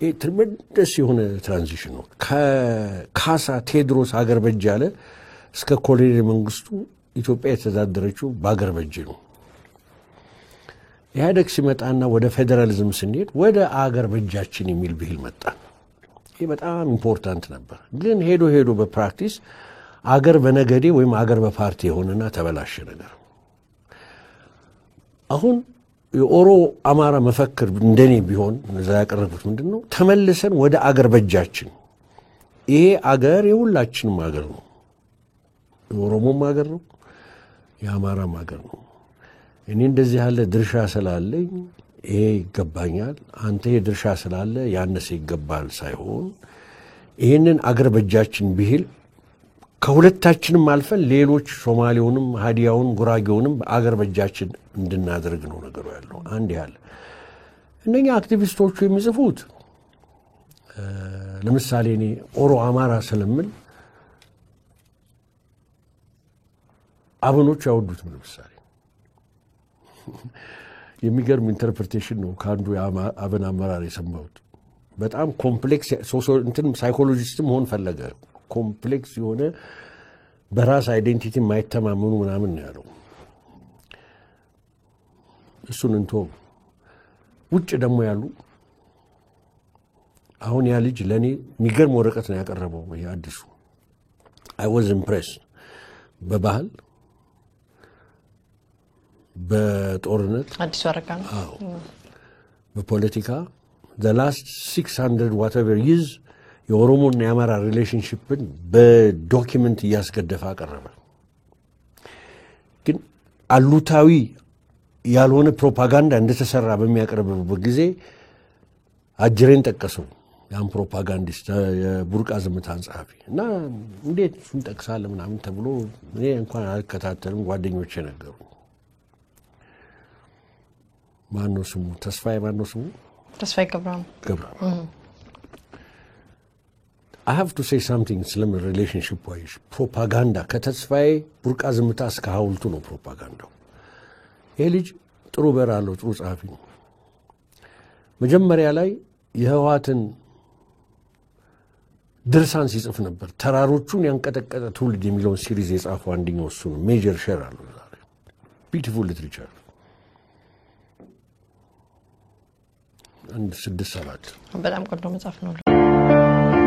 ይሄ ትርምደስ የሆነ ትራንዚሽን ነው። ከካሳ ቴድሮስ አገር በእጅ ያለ እስከ ኮሎኔል መንግስቱ ኢትዮጵያ የተዳደረችው በአገር በእጅ ነው። ኢህአዴግ ሲመጣና ወደ ፌዴራሊዝም ስንሄድ ወደ አገር በእጃችን የሚል ብሂል መጣ። ይሄ በጣም ኢምፖርታንት ነበር። ግን ሄዶ ሄዶ በፕራክቲስ አገር በነገዴ ወይም አገር በፓርቲ የሆነና ተበላሸ ነገር። አሁን የኦሮ አማራ መፈክር እንደኔ ቢሆን እዛ ያቀረቡት ምንድነው? ተመልሰን ወደ አገር በእጃችን። ይሄ አገር የሁላችንም አገር ነው። የኦሮሞም አገር ነው፣ የአማራም አገር ነው። እኔ እንደዚህ ያለ ድርሻ ስላለኝ ይሄ ይገባኛል፣ አንተ ይሄ ድርሻ ስላለ ያነሰ ይገባል ሳይሆን ይሄንን አገር በእጃችን ብሂል ከሁለታችንም አልፈን ሌሎች ሶማሌውንም ሀዲያውን ጉራጌውንም አገር በእጃችን እንድናደርግ ነው ነገሩ ያለው። አንድ ያለ እነኛ አክቲቪስቶቹ የሚጽፉት ለምሳሌ እኔ ኦሮ አማራ ስለምን አብኖች ያወዱት ለምሳሌ የሚገርም ኢንተርፕሬቴሽን ነው ከአንዱ አብን አመራር የሰማሁት። በጣም ኮምፕሌክስ እንትን ሳይኮሎጂስትም ሆን ፈለገ ኮምፕሌክስ የሆነ በራስ አይዴንቲቲ ማይተማመኑ ምናምን ነው ያለው። እሱን እንቶ ውጭ ደግሞ ያሉ አሁን ያ ልጅ ለኔ የሚገርም ወረቀት ነው ያቀረበው። ይሄ አዲሱ I was impressed በባህል በጦርነት አዲሱ አረጋ ነው በፖለቲካ the last 600 whatever years የኦሮሞና የአማራ ሪሌሽንሺፕን በዶኪመንት እያስገደፈ አቀረበ። አሉታዊ ያልሆነ ፕሮፓጋንዳ እንደተሰራ በሚያቀርብበት ጊዜ አጅሬን ጠቀሰው ያን ፕሮፓጋንዲስት የቡርቃ ዝምታን ጸሐፊ እና እንዴት እሱን ጠቅሳለህ ምናምን ተብሎ እኔ እንኳን አልከታተልም ጓደኞቼ ነገሩ ማነው ስሙ ተስፋዬ ገብረሃም I have to say something slim relationship wise propaganda ከተስፋዬ ቡርቃ ዝምታ እስከ ሐውልቱ ነው ፕሮፓጋንዳው ይሄ ልጅ ጥሩ በራለው ጥሩ ጸሐፊ ነው መጀመሪያ ላይ የህዋትን ድርሳን ሲጽፍ ነበር ተራሮቹን ያንቀጠቀጠ ትውልድ የሚለውን ሲሪዝ የጻፈው አንደኛው እሱ ነው ሜጀር ሼር አለው ዛሬ ቢዩቲፉል ሊትሬቸር አንድ 6-7 በጣም ቆንጆ መጽሐፍ ነው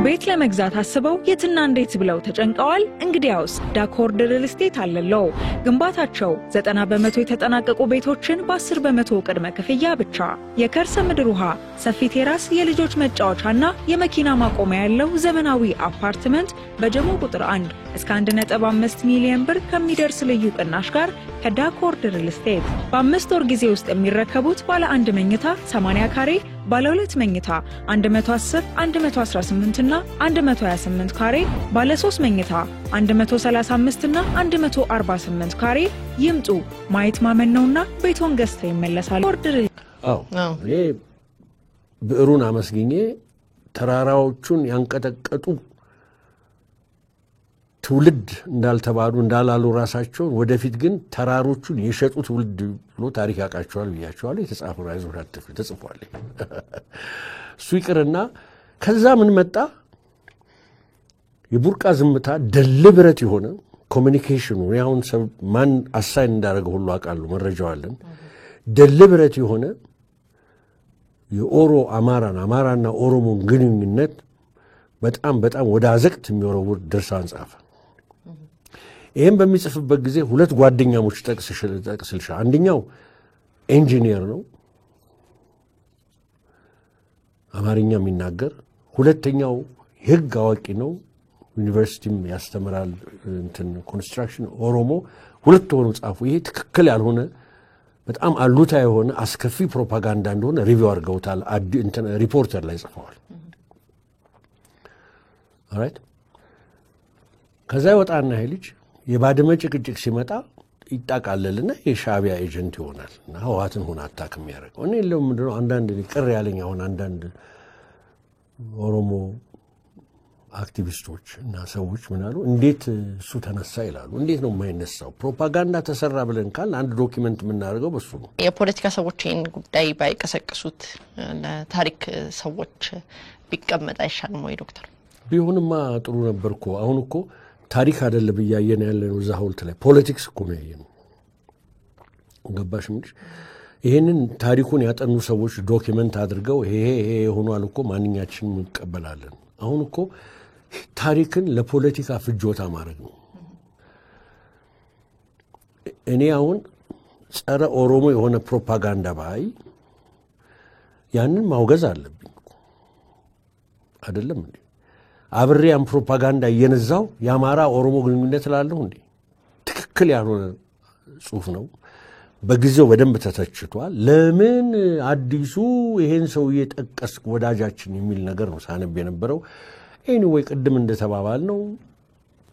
ቤት ለመግዛት አስበው የትና እንዴት ብለው ተጨንቀዋል እንግዲያውስ ዳኮርድ ሪል ስቴት አለለው ግንባታቸው 90% የተጠናቀቁ ቤቶችን በ10% ቅድመ ክፍያ ብቻ የከርሰ ምድር ውሃ ሰፊ ቴራስ የልጆች መጫወቻና የመኪና ማቆሚያ ያለው ዘመናዊ አፓርትመንት በጀሞ ቁጥር 1 እስከ 1.5 ሚሊዮን ብር ከሚደርስ ልዩ ቅናሽ ጋር ከዳኮርድ ሪል ስቴት በ5 ወር ጊዜ ውስጥ የሚረከቡት ባለ 1 መኝታ 80 ካሬ ባለ 2 መኝታ 110 118 እና 128 ካሬ ባለ 3 መኝታ 135 እና 148 ካሬ ይምጡ ማየት ማመን ነውና ቤቶን ገዝተው ይመለሳሉ ኦርደር ይሄ ብዕሩን አመስግኜ ተራራዎቹን ያንቀጠቀጡ ትውልድ እንዳልተባሉ እንዳላሉ ራሳቸው ወደፊት ግን ተራሮቹን የሸጡ ትውልድ ብሎ ታሪክ ያቃቸዋል ብያቸዋል የተጻፈው አይዞህ አትፍሪ ተጽፏል እሱ ይቅርና ከዛ ምን መጣ የቡርቃ ዝምታ ደልብረት የሆነ ኮሙኒኬሽኑ ያውን ማን አሳይን እንዳደረገ ሁሉ አቃሉ መረጃው አለን ደልብረት የሆነ የኦሮ አማራና ኦሮሞን ግንኙነት በጣም ወደ አዘቅት የሚወረውር ድርሳን ጻፈ ይሄን በሚጽፍበት ጊዜ ሁለት ጓደኛሞች ጠቅስልሻ አንደኛው ኢንጂነር ነው አማርኛ የሚናገር ሁለተኛው ህግ አዋቂ ነው ዩኒቨርሲቲም ያስተምራል እንትን ኮንስትራክሽን ኦሮሞ ሁለት ሆኖ ጻፉ ይሄ ትክክል ያልሆነ በጣም አሉታ የሆነ አስከፊ ፕሮፓጋንዳ እንደሆነ ሪቪው አድርገውታል እንትን ሪፖርተር ላይ ጽፈዋል ኦራይት ከዛ ወጣና ይሄ ልጅ የባድመ ጭቅጭቅ ሲመጣ ይጣቃለልና የሻቢያ ኤጀንት ይሆናል እና ህዋትን ሆነ አታክ የሚያደርገው እኔ ለምንድነው አንዳንድ ቅር ያለኝ አሁን አንዳንድ ኦሮሞ አክቲቪስቶች እና ሰዎች ምናሉ እንዴት እሱ ተነሳ ይላሉ እንዴት ነው የማይነሳው ፕሮፓጋንዳ ተሰራ ብለን ካል አንድ ዶክመንት የምናደርገው በሱ ነው የፖለቲካ ሰዎችን ጉዳይ ባይቀሰቅሱት ለታሪክ ሰዎች ቢቀመጥ አይሻልም ወይ ዶክተር ቢሆንማ ጥሩ ነበርኩ አሁን እኮ ታሪክ አይደለም ያያየን ያለነው እዛ ሐውልት ላይ ፖለቲክስ እኮ ነው ያየነው ገባሽ ምን ይሄንን ታሪኩን ያጠኑ ሰዎች ዶክመንት አድርገው ይሄ ሆኗል እኮ ማንኛችንም እንቀበላለን አሁን እኮ ታሪክን ለፖለቲካ ፍጆታ ማድረግ ነው እኔ አሁን ጸረ ኦሮሞ የሆነ ፕሮፓጋንዳ ባይ ያንን ማውገዝ አለብኝ አይደለም እንዴ አብሪያም ፕሮፓጋንዳ እየነዛው ያማራ ኦሮሞ ግንኙነት ላለው እንዴ ትክክል ያልሆነ ጽሁፍ ነው በጊዜው በደንብ ተተችቷል ለምን አዲሱ ይሄን ሰው እየጠቀስ ወዳጃችን የሚል ነገር ነው ሳነብ የነበረው ኤኒዌይ ቅድም እንደተባባል ነው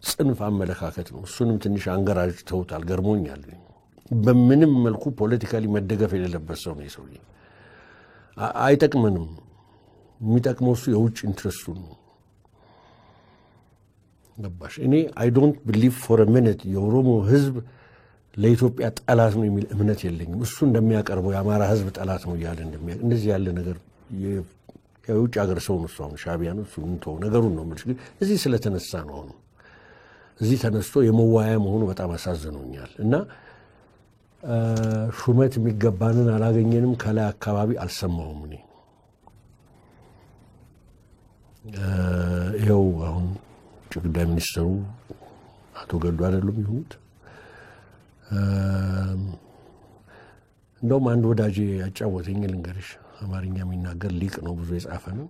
ጽንፍ አመለካከት ነው እሱንም ትንሽ አንገራጅ ተውታል ገርሞኛል በምንም መልኩ ፖለቲካሊ መደገፍ የሌለበት ሰው ነው ይሰውዬ አይጠቅመንም የሚጠቅመው እሱ የውጭ ኢንትረስቱ ነው ገባሽ እኔ I don't believe for a minute የኦሮሞ ህዝብ ለኢትዮጵያ ጠላት ነው የሚል እምነት የለኝም እሱ እንደሚያቀርበው የአማራ ህዝብ ጠላት ነው ይላል እንደዚህ ያለ ነገር የውጭ ሀገር ሰው ነው እሱ ሻቢያ ነው እሱ እንተው ነገሩን ነው ማለት ግን እዚህ ስለተነሳ ነው እዚህ ተነስቶ የመዋያ መሆኑ በጣም አሳዝኖኛል እና ሹመት የሚገባንን አላገኘንም ከላይ አካባቢ አልሰማውም እኔ ይኸው አሁን ጉዳይ ሚኒስትሩ አቶ ገዱ አይደሉም ይሁት እንደውም አንድ ወዳጄ ያጫወተኝ ልንገርሽ አማርኛ የሚናገር ሊቅ ነው ብዙ የጻፈ ነው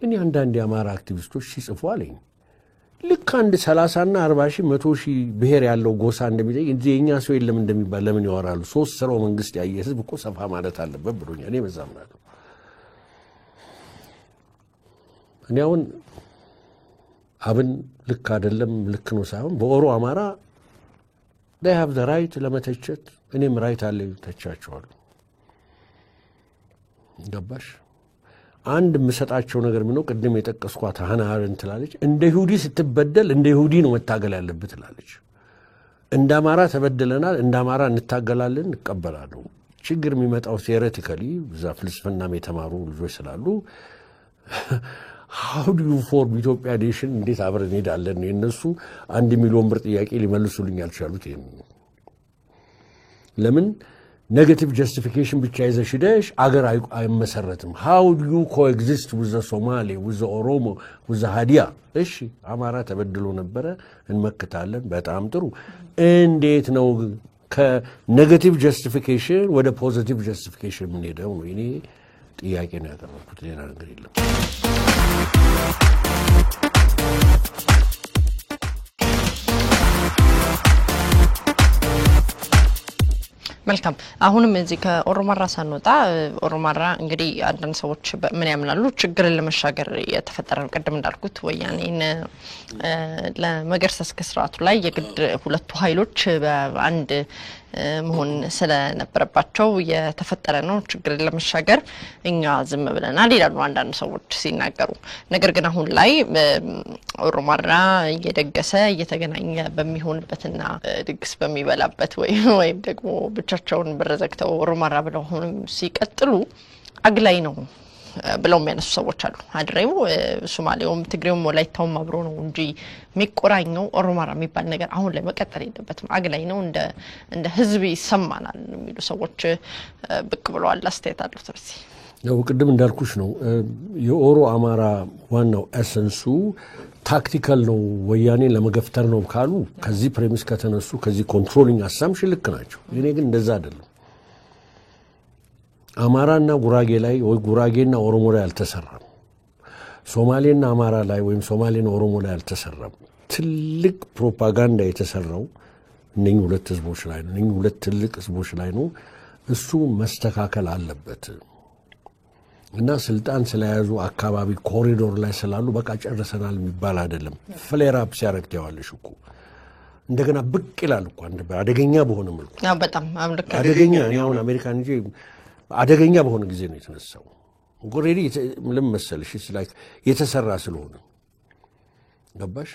እኔ አንዳንድ የአማራ አክቲቪስቶች ሲጽፉ አለኝ ልክ አንድ 30 እና 40 ሺህ 100 ሺህ ብሔር ያለው ጎሳ እንደሚጠይቅ እንጂ የኛ ሰው የለም እንደሚባል ለምን ያወራሉ? 3 ስራው መንግስት ያየ ህዝብ እኮ ሰፋ ማለት አለበት ብሎኛል። እኔ በዛም ማለት እኔ አሁን አብን ልክ አይደለም ልክ ነው ሳይሆን በኦሮ አማራ they have the right ለመተቸት እኔም ራይት አለኝ ተቻቸዋለሁ። ገባሽ? አንድ መሰጣቸው ነገር ምን ነው ቅድም የጠቀስኳት ሃናር እንትላለች እንደ ይሁዲ ስትበደል እንደ ይሁዲ ነው መታገል ያለበት ትላለች። እንደ አማራ ተበደለናል እንደ አማራ እንታገላለን እንቀበላለን። ችግር የሚመጣው ቴዎሬቲካሊ እዛ ፍልስፍናም የተማሩ ልጆች ስላሉ how do you form ኢትዮጵያ ኔሽን እንዴት አብረን እንሄዳለን? እነሱ 1 ሚሊዮን ብር ጥያቄ ሊመልሱልኝ ያልቻሉት ይሄን ለምን ኔጌቲቭ ጀስቲፊኬሽን ብቻ ይዘሽደሽ አገር አይመሰረትም? how do you coexist with the Somali with the Oromo with the Hadia? እሺ አማራ ተበድሎ ነበር እንመክታለን በጣም ጥሩ። እንዴት ነው ከኔጌቲቭ ጀስቲፊኬሽን ወደ ፖዚቲቭ ጀስቲፊኬሽን ምን ሄደው ነው? እኔ ጥያቄ ነው ያቀረብኩት ሌላ ነገር የለም። መልካም አሁንም እዚህ ከኦሮማራ ሳንወጣ ኦሮማራ እንግዲህ አንዳንድ ሰዎች ምን ያምናሉ ችግርን ለመሻገር የተፈጠረ ነው። ቀደም እንዳልኩት ወያኔን ለመገርሰስ ከስርዓቱ ላይ የግድ ሁለቱ ኃይሎች በአንድ መሆን ስለነበረባቸው የተፈጠረ ነው። ችግርን ለመሻገር እኛ ዝም ብለናል ይላሉ አንዳንድ ሰዎች ሲናገሩ። ነገር ግን አሁን ላይ ኦሮማራ እየደገሰ እየተገናኘ በሚሆንበትና ድግስ በሚበላበት ወይም ደግሞ ብቻቸውን በረዘግተው ኦሮማራ ብለው አሁንም ሲቀጥሉ አግላይ ነው ብለው የሚያነሱ ሰዎች አሉ። አድሬው ሶማሌውም ትግሬውም ወላይታውም አብሮ ነው እንጂ የሚቆራኘው ኦሮማራ የሚባል ነገር አሁን ላይ መቀጠል የለበትም። አግላይ ነው እንደ ህዝብ ይሰማናል የሚሉ ሰዎች ብቅ ብለዋል። አስተያየት አሉት እዚህ ነው። ቅድም እንዳልኩሽ ነው የኦሮ አማራ ዋናው ኤሰንሱ ታክቲካል ነው። ወያኔ ለመገፍተር ነው ካሉ ከዚህ ፕሬሚስ ከተነሱ ከዚህ ኮንትሮሊንግ አሳምፕሽን ልክ ናቸው። እኔ ግን እንደዛ አይደለም። አማራና ጉራጌ ላይ ወይ ጉራጌና ኦሮሞ ላይ አልተሰራም። ሶማሌና አማራ ላይ ወይም ሶማሌና ኦሮሞ ላይ አልተሰራም። ትልቅ ፕሮፓጋንዳ የተሰራው እነኚህ ሁለት ህዝቦች ላይ ነው። እነኚህ ሁለት ትልቅ ህዝቦች ላይ ነው። እሱ መስተካከል አለበት እና ስልጣን ስለያዙ አካባቢ ኮሪዶር ላይ ስላሉ በቃ ጨርሰናል የሚባል አይደለም። ፍሌር አፕ ሲያረግ ያዋለሽ እኮ እንደገና ብቅ ይላል እኮ አንድ አደገኛ በሆነ መልኩ ያው በጣም አደገኛ ነው። አሜሪካን እንጂ አደገኛ በሆነ ጊዜ ነው የተነሳው። ኦሬዲ ምንም መሰለሽ ላይክ የተሰራ ስለሆነ ገባሽ?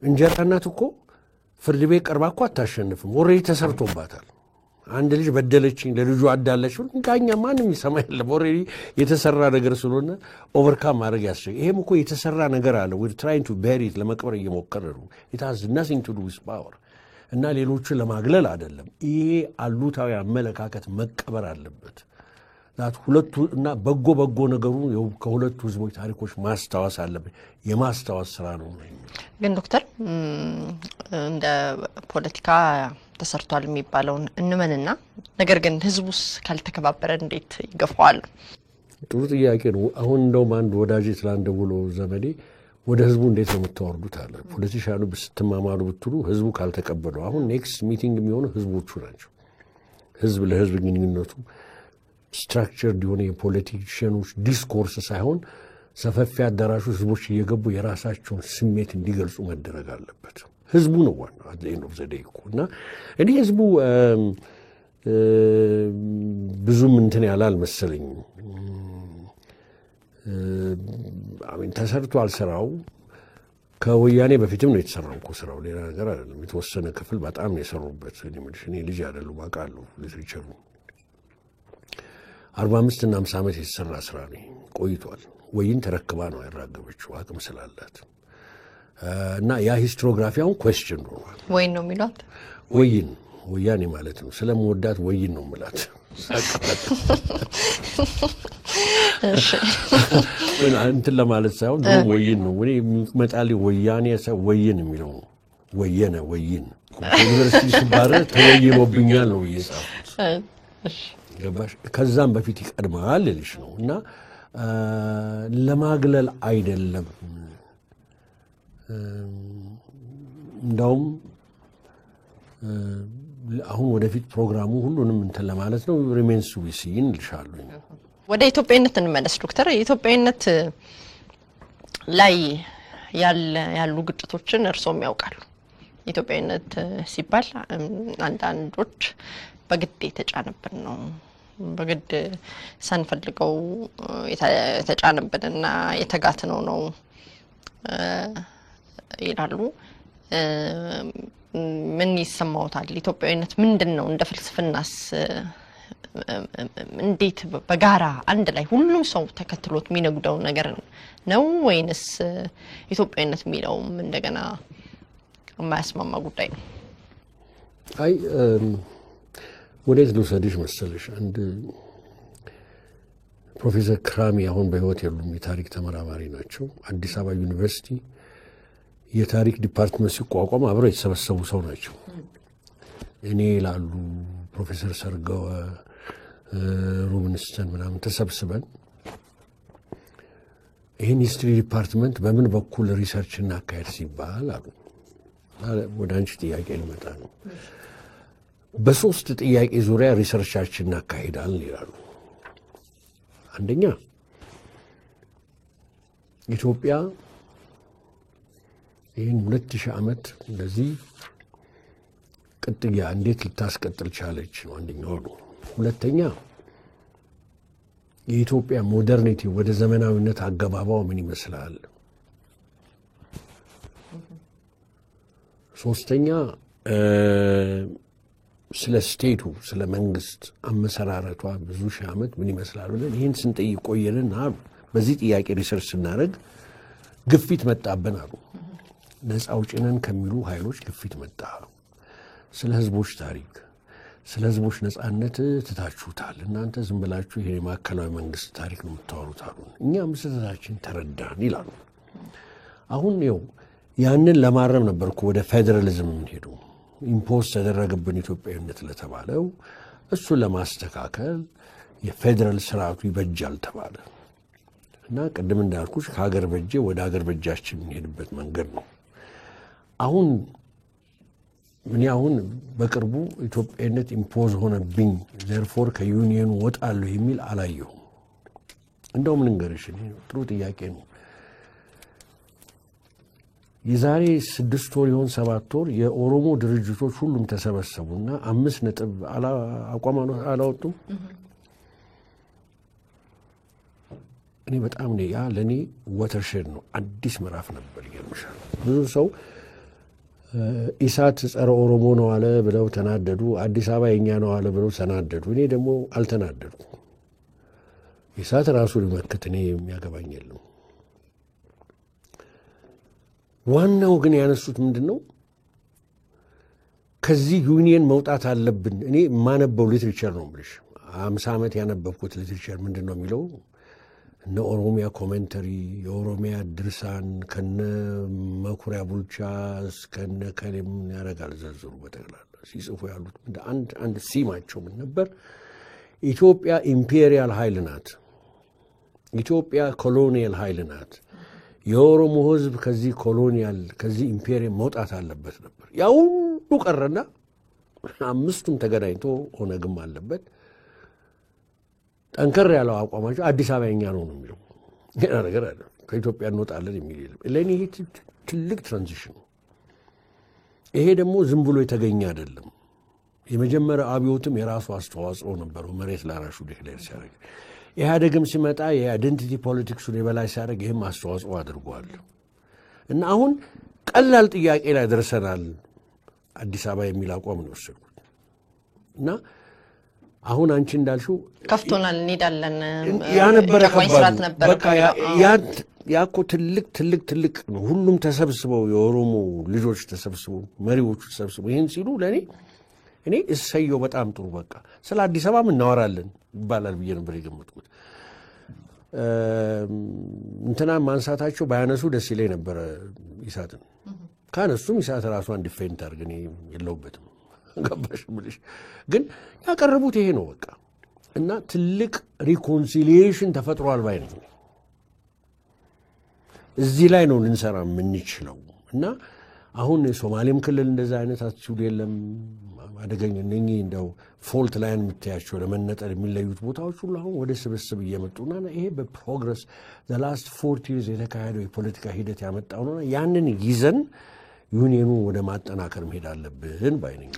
እንጀራ እናት እኮ ፍርድ ቤት ቀርባ እኮ አታሸንፍም። ኦሬዲ ተሰርቶባታል። አንድ ልጅ በደለችኝ ለልጁ አዳለች እንካኛ ማንም ይሰማ የለም። ኦሬዲ የተሰራ ነገር ስለሆነ ኦቨርካም ማድረግ ያስችላል። ይሄም እኮ የተሰራ ነገር አለ። we're trying to bury it ለመቅበር እየሞከረ ነው። it has nothing to do with power እና ሌሎችን ለማግለል አይደለም። ይሄ አሉታዊ አመለካከት መቀበር አለበት። ዛት ሁለቱ እና በጎ ነገሩ ከሁለቱ ህዝቦች ታሪኮች ማስተዋወስ አለበት። የማስተዋወስ ስራ ነው። ግን ዶክተር እንደ ፖለቲካ ተሰርቷል የሚባለውን እንመንና ነገር ግን ህዝቡስ ካልተከባበረ እንዴት ይገፋዋል? ጥሩ ጥያቄ ነው። አሁን እንደውም አንድ ወዳጅ ትላንት ደውሎ ዘመዴ ወደ ህዝቡ እንዴት ነው የምታወርዱት አለ። ፖለቲሻኑ ብትማማሩ ብትሉ ህዝቡ ካልተቀበለው አሁን ኔክስት ሚቲንግ የሚሆነው ህዝቦቹ ናቸው። ህዝብ ለህዝብ ግንኙነቱ ስትራክቸርድ የሆነ የፖለቲሽያኖች ዲስኮርስ ሳይሆን ሰፈፊ አዳራሹ ህዝቦች እየገቡ የራሳቸውን ስሜት እንዲገልጹ መደረግ አለበት። ህዝቡ ነው ዋናው at the end of the day እኮ እና እኔ ህዝቡ ብዙም እንትን ያላል መሰለኝ። አሜን ተሰርቷል ስራው። ከወያኔ በፊትም ነው የተሰራው እኮ ስራው፣ ሌላ ነገር አይደለም። የተወሰነ ክፍል በጣም ነው የሰሩበት። እኔ ልጅ አይደለም አውቃለሁ። ሊትሬቸሩ 45 እና 50 ዓመት የተሰራ ስራ ነው፣ ቆይቷል። ወይን ተረክባ ነው ያራገበችው አቅም ስላላት እና ያ ሂስቶግራፊያውን ኩዌስችን ነው ወይን ነው የሚሏት ወይን ወያኔ ማለት ነው። ስለምወዳት ወይን ነው የምላት። እንትን ለማለት ሳይሆን ወይን ነው እኔ የሚመጣልኝ። ወያኔ ሰው ወይን የሚለው ወየነ ወይን ዩኒቨርሲቲ ሲባረ ተወይኖብኛል ነው እየጻፉት። ገባሽ? ከዛም በፊት ይቀድማል ልልሽ ነው እና ለማግለል አይደለም። እንዳውም አሁን ወደፊት ፕሮግራሙ ሁሉንም እንትን ለማለት ነው ሪሜንስ ዊ ሲ እንልሻለሁ። ወደ ኢትዮጵያነት እንመለስ ዶክተር። ኢትዮጵያነት ላይ ያሉ ግጭቶችን እርሶም ያውቃሉ። ኢትዮጵያነት ሲባል አንዳንዶች በግድ የተጫነብን ነው በግድ ሳንፈልገው የተጫነብንና የተጋትነው ነው ይላሉ። ምን ይሰማውታል? ኢትዮጵያዊነት ምንድነው? እንደ ፍልስፍናስ እንዴት በጋራ አንድ ላይ ሁሉም ሰው ተከትሎት የሚነጉደው ነገር ነው ወይንስ ኢትዮጵያዊነት የሚለው እንደገና የማያስማማ ጉዳይ ነው? አይ ወዴት ልውሰድሽ መሰለሽ? አንድ ፕሮፌሰር ክራሚ አሁን በህይወት የሉም፣ የታሪክ ተመራማሪ ናቸው። አዲስ አበባ ዩኒቨርሲቲ የታሪክ ዲፓርትመንት ሲቋቋም አብረው የተሰበሰቡ ሰው ናቸው። እኔ ላሉ ፕሮፌሰር ሰርገወ ሩብንስተን ምናምን ተሰብስበን ይህን ሂስትሪ ዲፓርትመንት በምን በኩል ሪሰርች እናካሄድ ሲባል አሉ። ወደ አንቺ ጥያቄ ልመጣ ነው። በሶስት ጥያቄ ዙሪያ ሪሰርቻችን እናካሄዳለን ይላሉ። አንደኛ ኢትዮጵያ ይህን 2000 ዓመት እንደዚህ ቅጥያ እንዴት ልታስቀጥል ቻለች ነው አንደኛው ነው። ሁለተኛ የኢትዮጵያ ሞደርኒቲ ወደ ዘመናዊነት አገባባው ምን ይመስላል? ሶስተኛ ስለ ስቴቱ ስለ መንግስት አመሰራረቷ ብዙ ሺህ ዓመት ምን ይመስላል ብለን ይህን ስንጠይቅ ቆየንና አሉ። በዚህ ጥያቄ ሪሰርች ስናደርግ ግፊት መጣብን አሉ። ነፃ አውጪ ነን ከሚሉ ኃይሎች ግፊት መጣ። ስለ ህዝቦች ታሪክ ስለ ህዝቦች ነፃነት ትታችሁታል፣ እናንተ ዝም ብላችሁ ይሄ ማዕከላዊ መንግስት ታሪክ ነው የምታወሩት አሉ። እኛ ምስረታችን ተረዳን ይላሉ። አሁን ነው ያንን ለማረም ነበርኩ ወደ ፌደራሊዝም ሄዱ። ኢምፖዝ ተደረገብን ኢትዮጵያዊነት ለተባለው እሱን ለማስተካከል የፌደራል ስርዓቱ ይበጃል ተባለ እና ቅድም እንዳልኩሽ ከሀገር በጄ ወደ ሀገር በጃችን የምንሄድበት መንገድ ነው። አሁን በቅርቡ ኢትዮጵያዊነት ኢምፖዝ ሆነብኝ ዘርፎር ከዩኒየኑ ወጣለሁ የሚል አላየሁም። እንደውም ልንገርሽ ጥሩ ጥያቄ ነው። የዛሬ 6 ወር ይሆን 7 ወር የኦሮሞ ድርጅቶች ሁሉም ተሰበሰቡና 5 ነጥብ አቋም አላወጡም። እኔ በጣም ነው ያ ለኔ ወተርሼድ ነው፣ አዲስ ምዕራፍ ነበር። ይገርምሻል ብዙ ሰው ኢሳት ጸረ ኦሮሞ ነው አለ ብለው ተናደዱ፣ አዲስ አበባ የኛ ነው አለ ብለው ተናደዱ። እኔ ደግሞ አልተናደድኩም። ኢሳት ራሱ ሊመክት እኔ የሚያገባኝ የለም። ዋናው ግን ያነሱት ምንድነው? ከዚህ ዩኒየን መውጣት አለብን። እኔ የማነበው ሊትሬቸር ነው ብለሽ 50 ዓመት ያነበብኩት ሊትሬቸር ምንድነው የሚለው እነ ኦሮሚያ ኮሜንተሪ የኦሮሚያ ድርሳን ከነ መኩሪያ ቡልቻ እስከነ ከሌም ያረጋል ዘርዝሩ በተግላላ ሲጽፉ ያሉት አንድ ሲማቸው ምን ነበር? ኢትዮጵያ ኢምፔሪያል ኃይል ናት፣ ኢትዮጵያ ኮሎኒያል ኃይል ናት። የኦሮሞ ህዝብ ከዚህ ኮሎኒያል ከዚህ ኢምፔሪየም መውጣት አለበት ነበር። ያው ሁሉ ቀረና አምስቱም ተገናኝቶ ኦነግም አለበት። ጠንከር ያለው አቋማቸው አዲስ አበባ የኛ ነው የሚለው ሌላ ነገር አይደለም። ከኢትዮጵያ እንወጣለን የሚል የለም። ለኔ ይሄ ትልቅ ትራንዚሽን ነው። ይሄ ደግሞ ዝም ብሎ የተገኘ አይደለም። የመጀመሪያው አብዮትም የራሱ አስተዋጽኦ ነበረው። መሬት ላራሹ ዲክሌር ሲያደርግ ኢህአዴግም ሲመጣ የአይደንቲቲ ፖለቲክሱን የበላይ ሲያደርግ ይህም አስተዋጽኦ አድርጓል እና አሁን ቀላል ጥያቄ ላይ ደርሰናል። አዲስ አበባ የሚል አቋም ነው የወሰድኩት እና አሁን አንቺ እንዳልሽው ከፍቶናል እንሄዳለን ያነበረ ከባድ ነበር። በቃ ያኮ ትልቅ ነው። ሁሉም ተሰብስበው የኦሮሞ ልጆች ተሰብስበው መሪዎቹ ተሰብስበው ይሄን ሲሉ ለኔ እኔ እሰየው በጣም ጥሩ በቃ ስለ አዲስ አበባ እናወራለን ይባላል ብዬ ነበር የገመትኩት። እንትና ማንሳታቸው ባያነሱ ደስ ይለኝ ነበር። ኢሳትን ካነሱም ኢሳት ራሷን ዲፌንድ አድርግ እኔ የለውበትም ገባሽ ብልሽ ግን ያቀረቡት ይሄ ነው በቃ እና ትልቅ ሪኮንሲሊዬሽን ተፈጥሯል ባይ ነኝ። እዚህ ላይ ነው ልንሰራ የምንችለው እና አሁን ሶማሌም ክልል እንደዛ አይነት አትችሉ የለም አደገኛ ነኝ እንደው ፎልት ላይን የምታያቸው ለመነጠል የሚለዩት ቦታዎች ሁሉ አሁን ወደ ስብስብ እየመጡና ይሄ በፕሮግረስ the last 40 years የተካሄደው የፖለቲካ ሂደት ያመጣው ነው ያንን ይዘን ዩኒየኑ ወደ ማጠናከር መሄድ አለብን ባይነኝ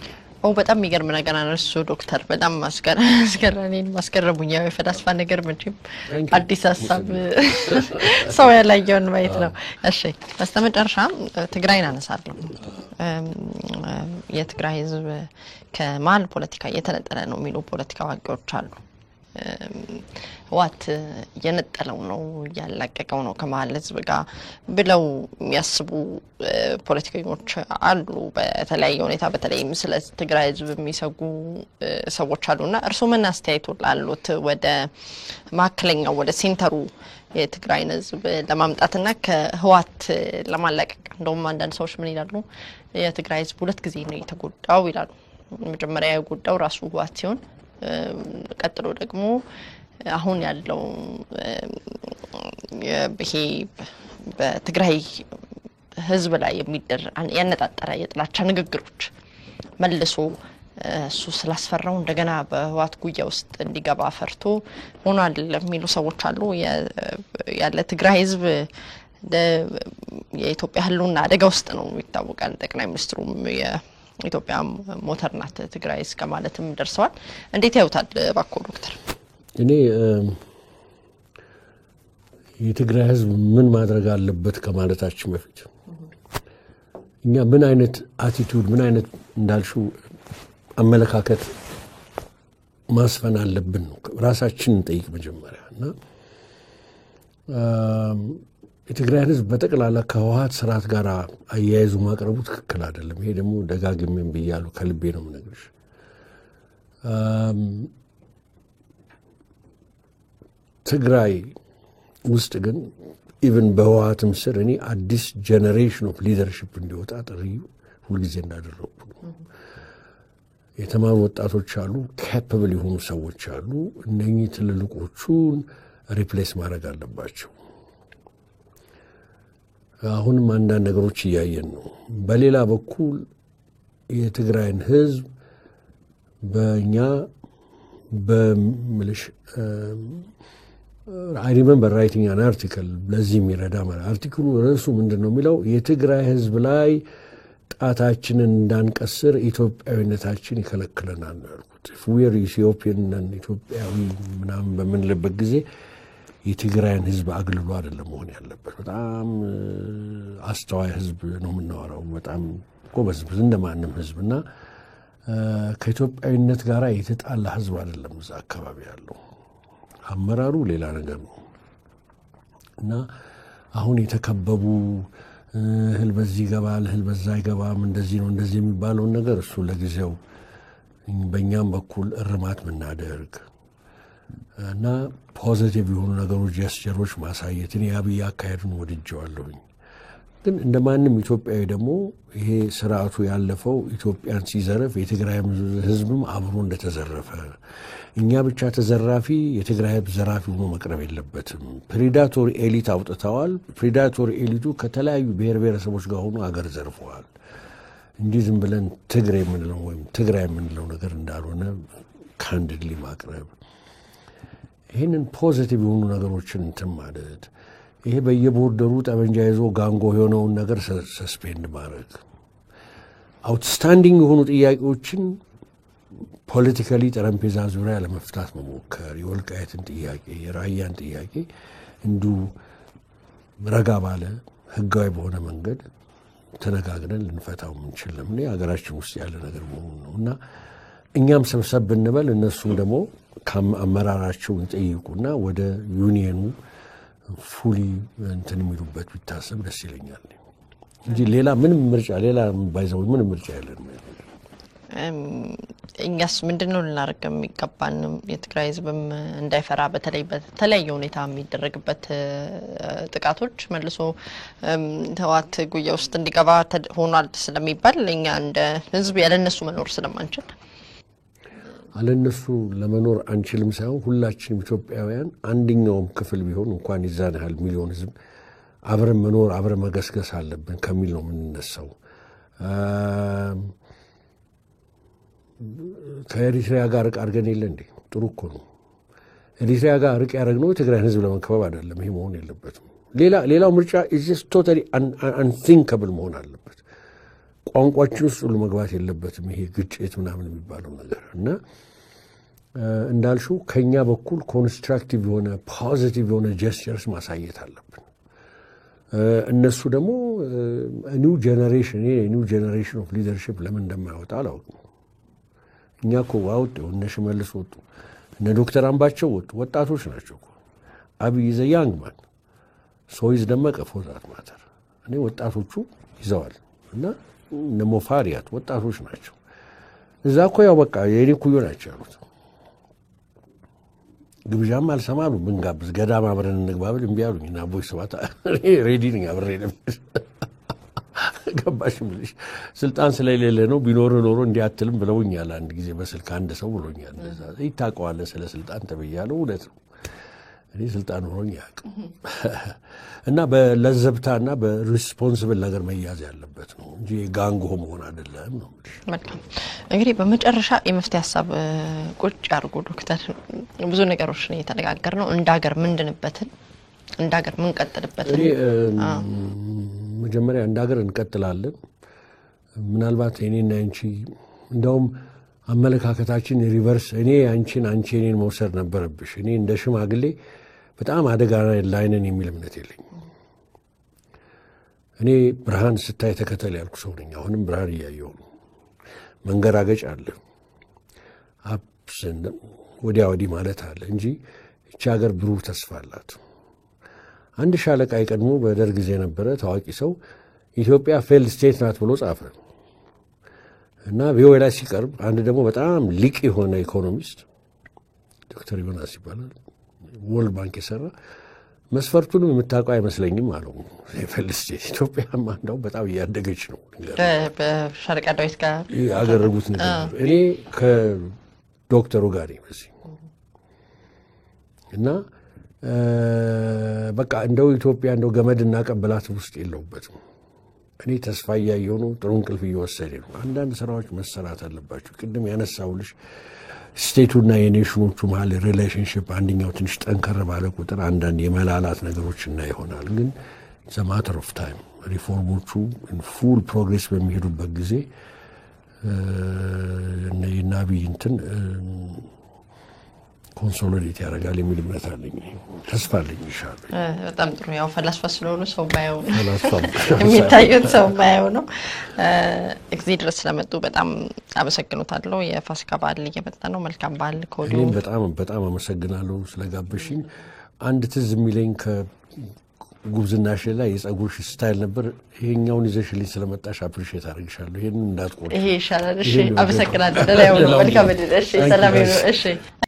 በጣም የሚገርም ነገር አነሱ ዶክተር በጣም ማስገረሙኝ ያው የፈላስፋ ነገር መቼም አዲስ ሀሳብ ሰው ያላየውን ማየት ነው እሺ በስተመጨረሻ ትግራይን አነሳለሁ የትግራይ ህዝብ ከማል ፖለቲካ እየተነጠለ ነው የሚሉ ፖለቲካ አዋቂዎች አሉ ዋት የነጠለው ነው ያላቀቀው ነው ከማል ህዝብ ጋር ብለው የሚያስቡ ፖለቲከኞች አሉ በተለያየ ሁኔታ በተለይም ስለ ትግራይ ህዝብ የሚሰጉ ሰዎች አሉና እርሱ ምን አስተያየቱ ላሉት ወደ ማከለኛው ወደ ሴንተሩ የትግራይ ህዝብ ለማምጣትና ከህዋት ለማላቀቅ እንደውም አንዳንድ ሰዎች ምን ይላሉ የትግራይ ህዝብ ሁለት ጊዜ ነው የተጎዳው ይላሉ መጀመሪያ የጎዳው ራሱ ህዋት ሲሆን ቀጥሎ ደግሞ አሁን ያለው ይሄ በትግራይ ህዝብ ላይ የሚደረግ ያነጣጠረ የጥላቻ ንግግሮች መልሶ እሱ ስላስፈራው እንደገና በህዋት ጉያ ውስጥ እንዲገባ ፈርቶ ሆኗል የሚሉ ሰዎች አሉ ያለ ትግራይ ህዝብ የኢትዮጵያ ህልውና አደጋ ውስጥ ነው ይታወቃል ጠቅላይ ሚኒስትሩም የኢትዮጵያ ሞተር ናት ትግራይ እስከ ማለትም ደርሰዋል እንዴት ያዩታል ባኮ ዶክተር እኔ የትግራይ ህዝብ ምን ማድረግ አለበት ከማለታችን በፊት እኛ ምን አይነት አቲቲዩድ ምን አይነት እንዳልሽው አመለካከት ማስፈን አለብን ራሳችንን ጠይቅ መጀመሪያና የትግራይ ህዝብ በጠቅላላ ከህወሓት ስርዓት ጋር አያይዙ ማቅረቡ ትክክል አይደለም ይሄ ደግሞ ደጋግሜም ብያለሁ ከልቤ ነው የምነግርሽ ትግራይ ውስጥ ግን ኢቭን በህወሓትም ስር እኔ አዲስ ጄኔሬሽን ኦፍ ሊደርሺፕ እንዲወጣ ጥሪ ሁልጊዜ እንዳደረኩ የተማሩ ወጣቶች አሉ ካፓብል የሆኑ ሰዎች አሉ እነኚህ ትልልቆቹን ሪፕሌስ ማድረግ አለባቸው አሁንም አንዳንድ ነገሮች እያየን ነው በሌላ በኩል የትግራይን ህዝብ በእኛ በምልሽ I remember writing an article ለዚህ የሚረዳ ማለት አርቲክሉ ርዕሱ ምንድነው የሚለው የትግራይ ህዝብ ላይ ጣታችንን እንዳንቀስር ኢትዮጵያዊነታችን ይከለክለናል አልኩት if we are Ethiopian and ኢትዮጵያዊ ምናምን በምንልበት ጊዜ የትግራይን ህዝብ አግልሎ አይደለም መሆን ያለበት በጣም አስተዋይ ህዝብ ነው የምናወራው በጣም ጎበዝ እንደማንም ህዝብና ከኢትዮጵያዊነት ጋር የተጣላ ህዝብ አይደለም እዛ አካባቢ ያለው አመራሩ ሌላ ነገር ነው እና አሁን የተከበቡ ህል በዚህ ይገባል ህል በዛ ይገባም እንደዚህ ነው እንደዚህ የሚባለው ነገር እሱ ለጊዜው በእኛም በኩል እርማት ምናደርግ እና ፖዚቲቭ የሆኑ ነገሮች ጀስቸሮች ማሳየትን ያብይ አካሄዱን ወድጄዋለሁኝ ግን እንደማንም ኢትዮጵያዊ ደግሞ ይሄ ስርዓቱ ያለፈው ኢትዮጵያን ሲዘረፍ የትግራይ ህዝብም አብሮ እንደተዘረፈ እኛ ብቻ ተዘራፊ የትግራይ ህዝብ ዘራፊ ሆኖ መቅረብ የለበትም ፕሬዳቶሪ ኤሊት አውጥተዋል ፕሬዳቶሪ ኤሊቱ ከተለያዩ ብሔር ብሔረሰቦች ጋር ሆኖ አገር ዘርፈዋል እንጂ ዝም ብለን ትግራይ የምንለው ወይም ትግራይ የምንለው ነገር እንዳልሆነ ካንድሊ ማቅረብ ይሄንን ፖዚቲቭ የሆኑ ነገሮችን እንትን ማለት ይሄ በየቦርደሩ ጠመንጃ ይዞ ጋንጎ የሆነውን ነገር ሰስፔንድ ማድረግ አውትስታንዲንግ የሆኑ ጥያቄዎችን ፖለቲካሊ ጠረጴዛ ዙሪያ ለመፍታት መሞከር የወልቃይትን ጥያቄ የራያን ጥያቄ እንዱ ረጋ ባለ ህጋዊ በሆነ መንገድ ተነጋግረን ልንፈታው ምንችል ለምን ያገራችን ውስጥ ያለ ነገር ነውና እኛም ሰብሰብ ብንበል እነሱም ደግሞ ከአመራራቸው ይጠይቁና ወደ ዩኒየኑ ፉሊ እንትን የሚሉበት ቢታሰብ ደስ ይለኛል እንጂ ሌላ ምንም ምርጫ ሌላ ባይዘው ምንም ምርጫ የለም እኛስ ምንድነው ልናደርግ የሚገባን የትግራይ ህዝብም እንዳይፈራ በተለያየ ሁኔታ የሚደረግበት ጥቃቶች መልሶ ተዋት ጉያ ውስጥ እንዲገባ ሆኗል ስለሚባል እኛ እንደ ህዝብ ያለነሱ መኖር ስለማንችል አለነሱ ለመኖር አንችልም ሳይሆን ሁላችንም ኢትዮጵያውያን አንደኛውም ክፍል ቢሆን እንኳን ይዛናል ሚሊዮን ህዝብ አብረን መኖር አብረን መገስገስ አለብን ከሚል ነው የምንነሳው። ከኤሪትሪያ ጋር ርቅ አድርገን የለ እንዴ? ጥሩ እኮ ነው። ኤሪትሪያ ጋር ርቅ ያደረግነው የትግራይን ህዝብ ለመንከባብ አይደለም። ይሄ መሆን የለበትም። ሌላው ምርጫ ኢዝ ቶታሊ አንቲንከብል መሆን አለበት። ቋንቋችን ውስጥ ሁሉ መግባት የለበትም። ይሄ ግጭት ምናምን የሚባለው ነገር እና እንዳልሽው ከኛ በኩል ኮንስትራክቲቭ የሆነ ፖዚቲቭ የሆነ ጀስቸርስ ማሳየት አለብን። እነሱ ደግሞ ኒው ጄኔሬሽን ኦፍ ሊደርሺፕ ለምን እንደማይወጣ አላውቅም። እኛ እኮ አውጥ እነ ሽመልስ ወጡ፣ እነ ዶክተር አምባቸው ወጡ። ወጣቶች ናቸው እኮ። አብይ ዘ ያንግ ማን ሶይዝ ደመቀ ፎዛት ማተር እኔ ወጣቶቹ ይዘዋል እና እነ ሞፋሪያት ወጣቶች ናቸው። እዛ እኮ ያው በቃ የኔ ኩዮ ናቸው ያሉት። ግብዣም አልሰማሉ ብንጋብዝ ገዳም አብረን እንግባብል እምቢ አሉኝ እና አቦይ ስብሐት ሬዲ ነኝ አብሬ ነበር ገባሽ ምልሽ ስልጣን ስለሌለ ነው ቢኖር ኖሮ እንዲያትልም ብለውኛል። አንድ ጊዜ በስልክ አንድ ሰው ብሎኛል። እንደዛ ይታቀዋል ስለ ስልጣን ተብያለሁ። እውነት ነው እኔ ስልጣን ሆኖኝ ያውቅም እና በለዘብታና በሪስፖንሲብል ነገር መያዝ ያለበት ነው እንጂ ጋንጎ መሆን አይደለም ነው። መልካም እንግዲህ በመጨረሻ የመፍትሄ ሀሳብ ቁጭ ያርጉ ዶክተር። ብዙ ነገሮች ነው የተነጋገርነው። እንደ ሀገር ምንድንበትን እንደ ሀገር ምን ቀጥልበትን መጀመሪያ እንደ ሀገር እንቀጥላለን። ምናልባት እኔና አንቺ እንደውም አመለካከታችን ሪቨርስ እኔ አንቺን አንቺ እኔን መውሰድ ነበረብሽ። እኔ እንደ ሽማግሌ በጣም አደጋ ላይ ነን የሚል እምነት የለኝም። እኔ ብርሃን ስታይ ተከተል ያልኩ ሰው ነኝ። አሁንም ብርሃን እያየሁ ነው። መንገራገጭ አለ፣ አብስን ወዲያ ወዲህ ማለት አለ እንጂ እቺ ሀገር ብሩህ ተስፋ አላት። አንድ ሻለቃ የቀድሞ በደርግ ጊዜ ነበረ ታዋቂ ሰው ኢትዮጵያ ፌልድ ስቴት ናት ብሎ ጻፈ እና ቪኦኤ ላይ ሲቀርብ አንድ ደግሞ በጣም ሊቅ የሆነ ኢኮኖሚስት ዶክተር ዮናስ ይባላል ወርልድ ባንክ የሰራ መስፈርቱንም የምታውቀው አይመስለኝም አለው። ፌልድ ስቴት ኢትዮጵያ ማንዳው በጣም እያደገች ነው በሻለቃ ዳዊት ጋር ያደረጉት ነገር እኔ ከዶክተሩ ጋር ይመስል እና በቃ እንደው ኢትዮጵያ እንደው ገመድና ቀበላት ውስጥ የለውበትም። እኔ ተስፋ እያየሁ ነው። ጥሩ እንቅልፍ እየወሰደ ነው። አንዳንድ ስራዎች መሰራት አለባቸው። ቅድም ያነሳውልሽ ስቴቱና የኔሽኖቹ መሀል ሪሌሽንሺፕ አንደኛው ትንሽ ጠንከር ባለ ቁጥር አንዳንድ የመላላት ነገሮች እና ይሆናል። ግን ኢትስ አ ማተር ኦፍ ታይም ሪፎርሞቹ ፉል ፕሮግሬስ በሚሄዱበት ጊዜ የናቢ እንትን ኮንሶሊዴት ያደርጋል የሚል እምነት አለኝ። ተስፋ አለኝ ይሻላል። በጣም ጥሩ። ያው ፈላስፋ ስለሆኑ ሰው ባየው ነው የሚታዩት ሰው ባየው ነው። እዚህ ድረስ ስለመጡ በጣም አመሰግናለሁ። የፋሲካ በዓል እየመጣ ነው። መልካም በዓል ከወዲሁ። እኔም በጣም አመሰግናለሁ ስለጋበሽኝ። አንድ ትዝ የሚለኝ ከጉብዝናሽ ላይ የጸጉርሽ ስታይል ነበር። ይሄኛውን ይዘሽልኝ ስለመጣሽ አፕሪሺየት አደርግሻለሁ። ይሄን እንዳትቆጪ። ይሄ ይሻላል። እሺ፣ አመሰግናለሁ። ደህና ይሁኑ። መልካም እድል። እሺ፣ ሰላም ይሁኑ። እሺ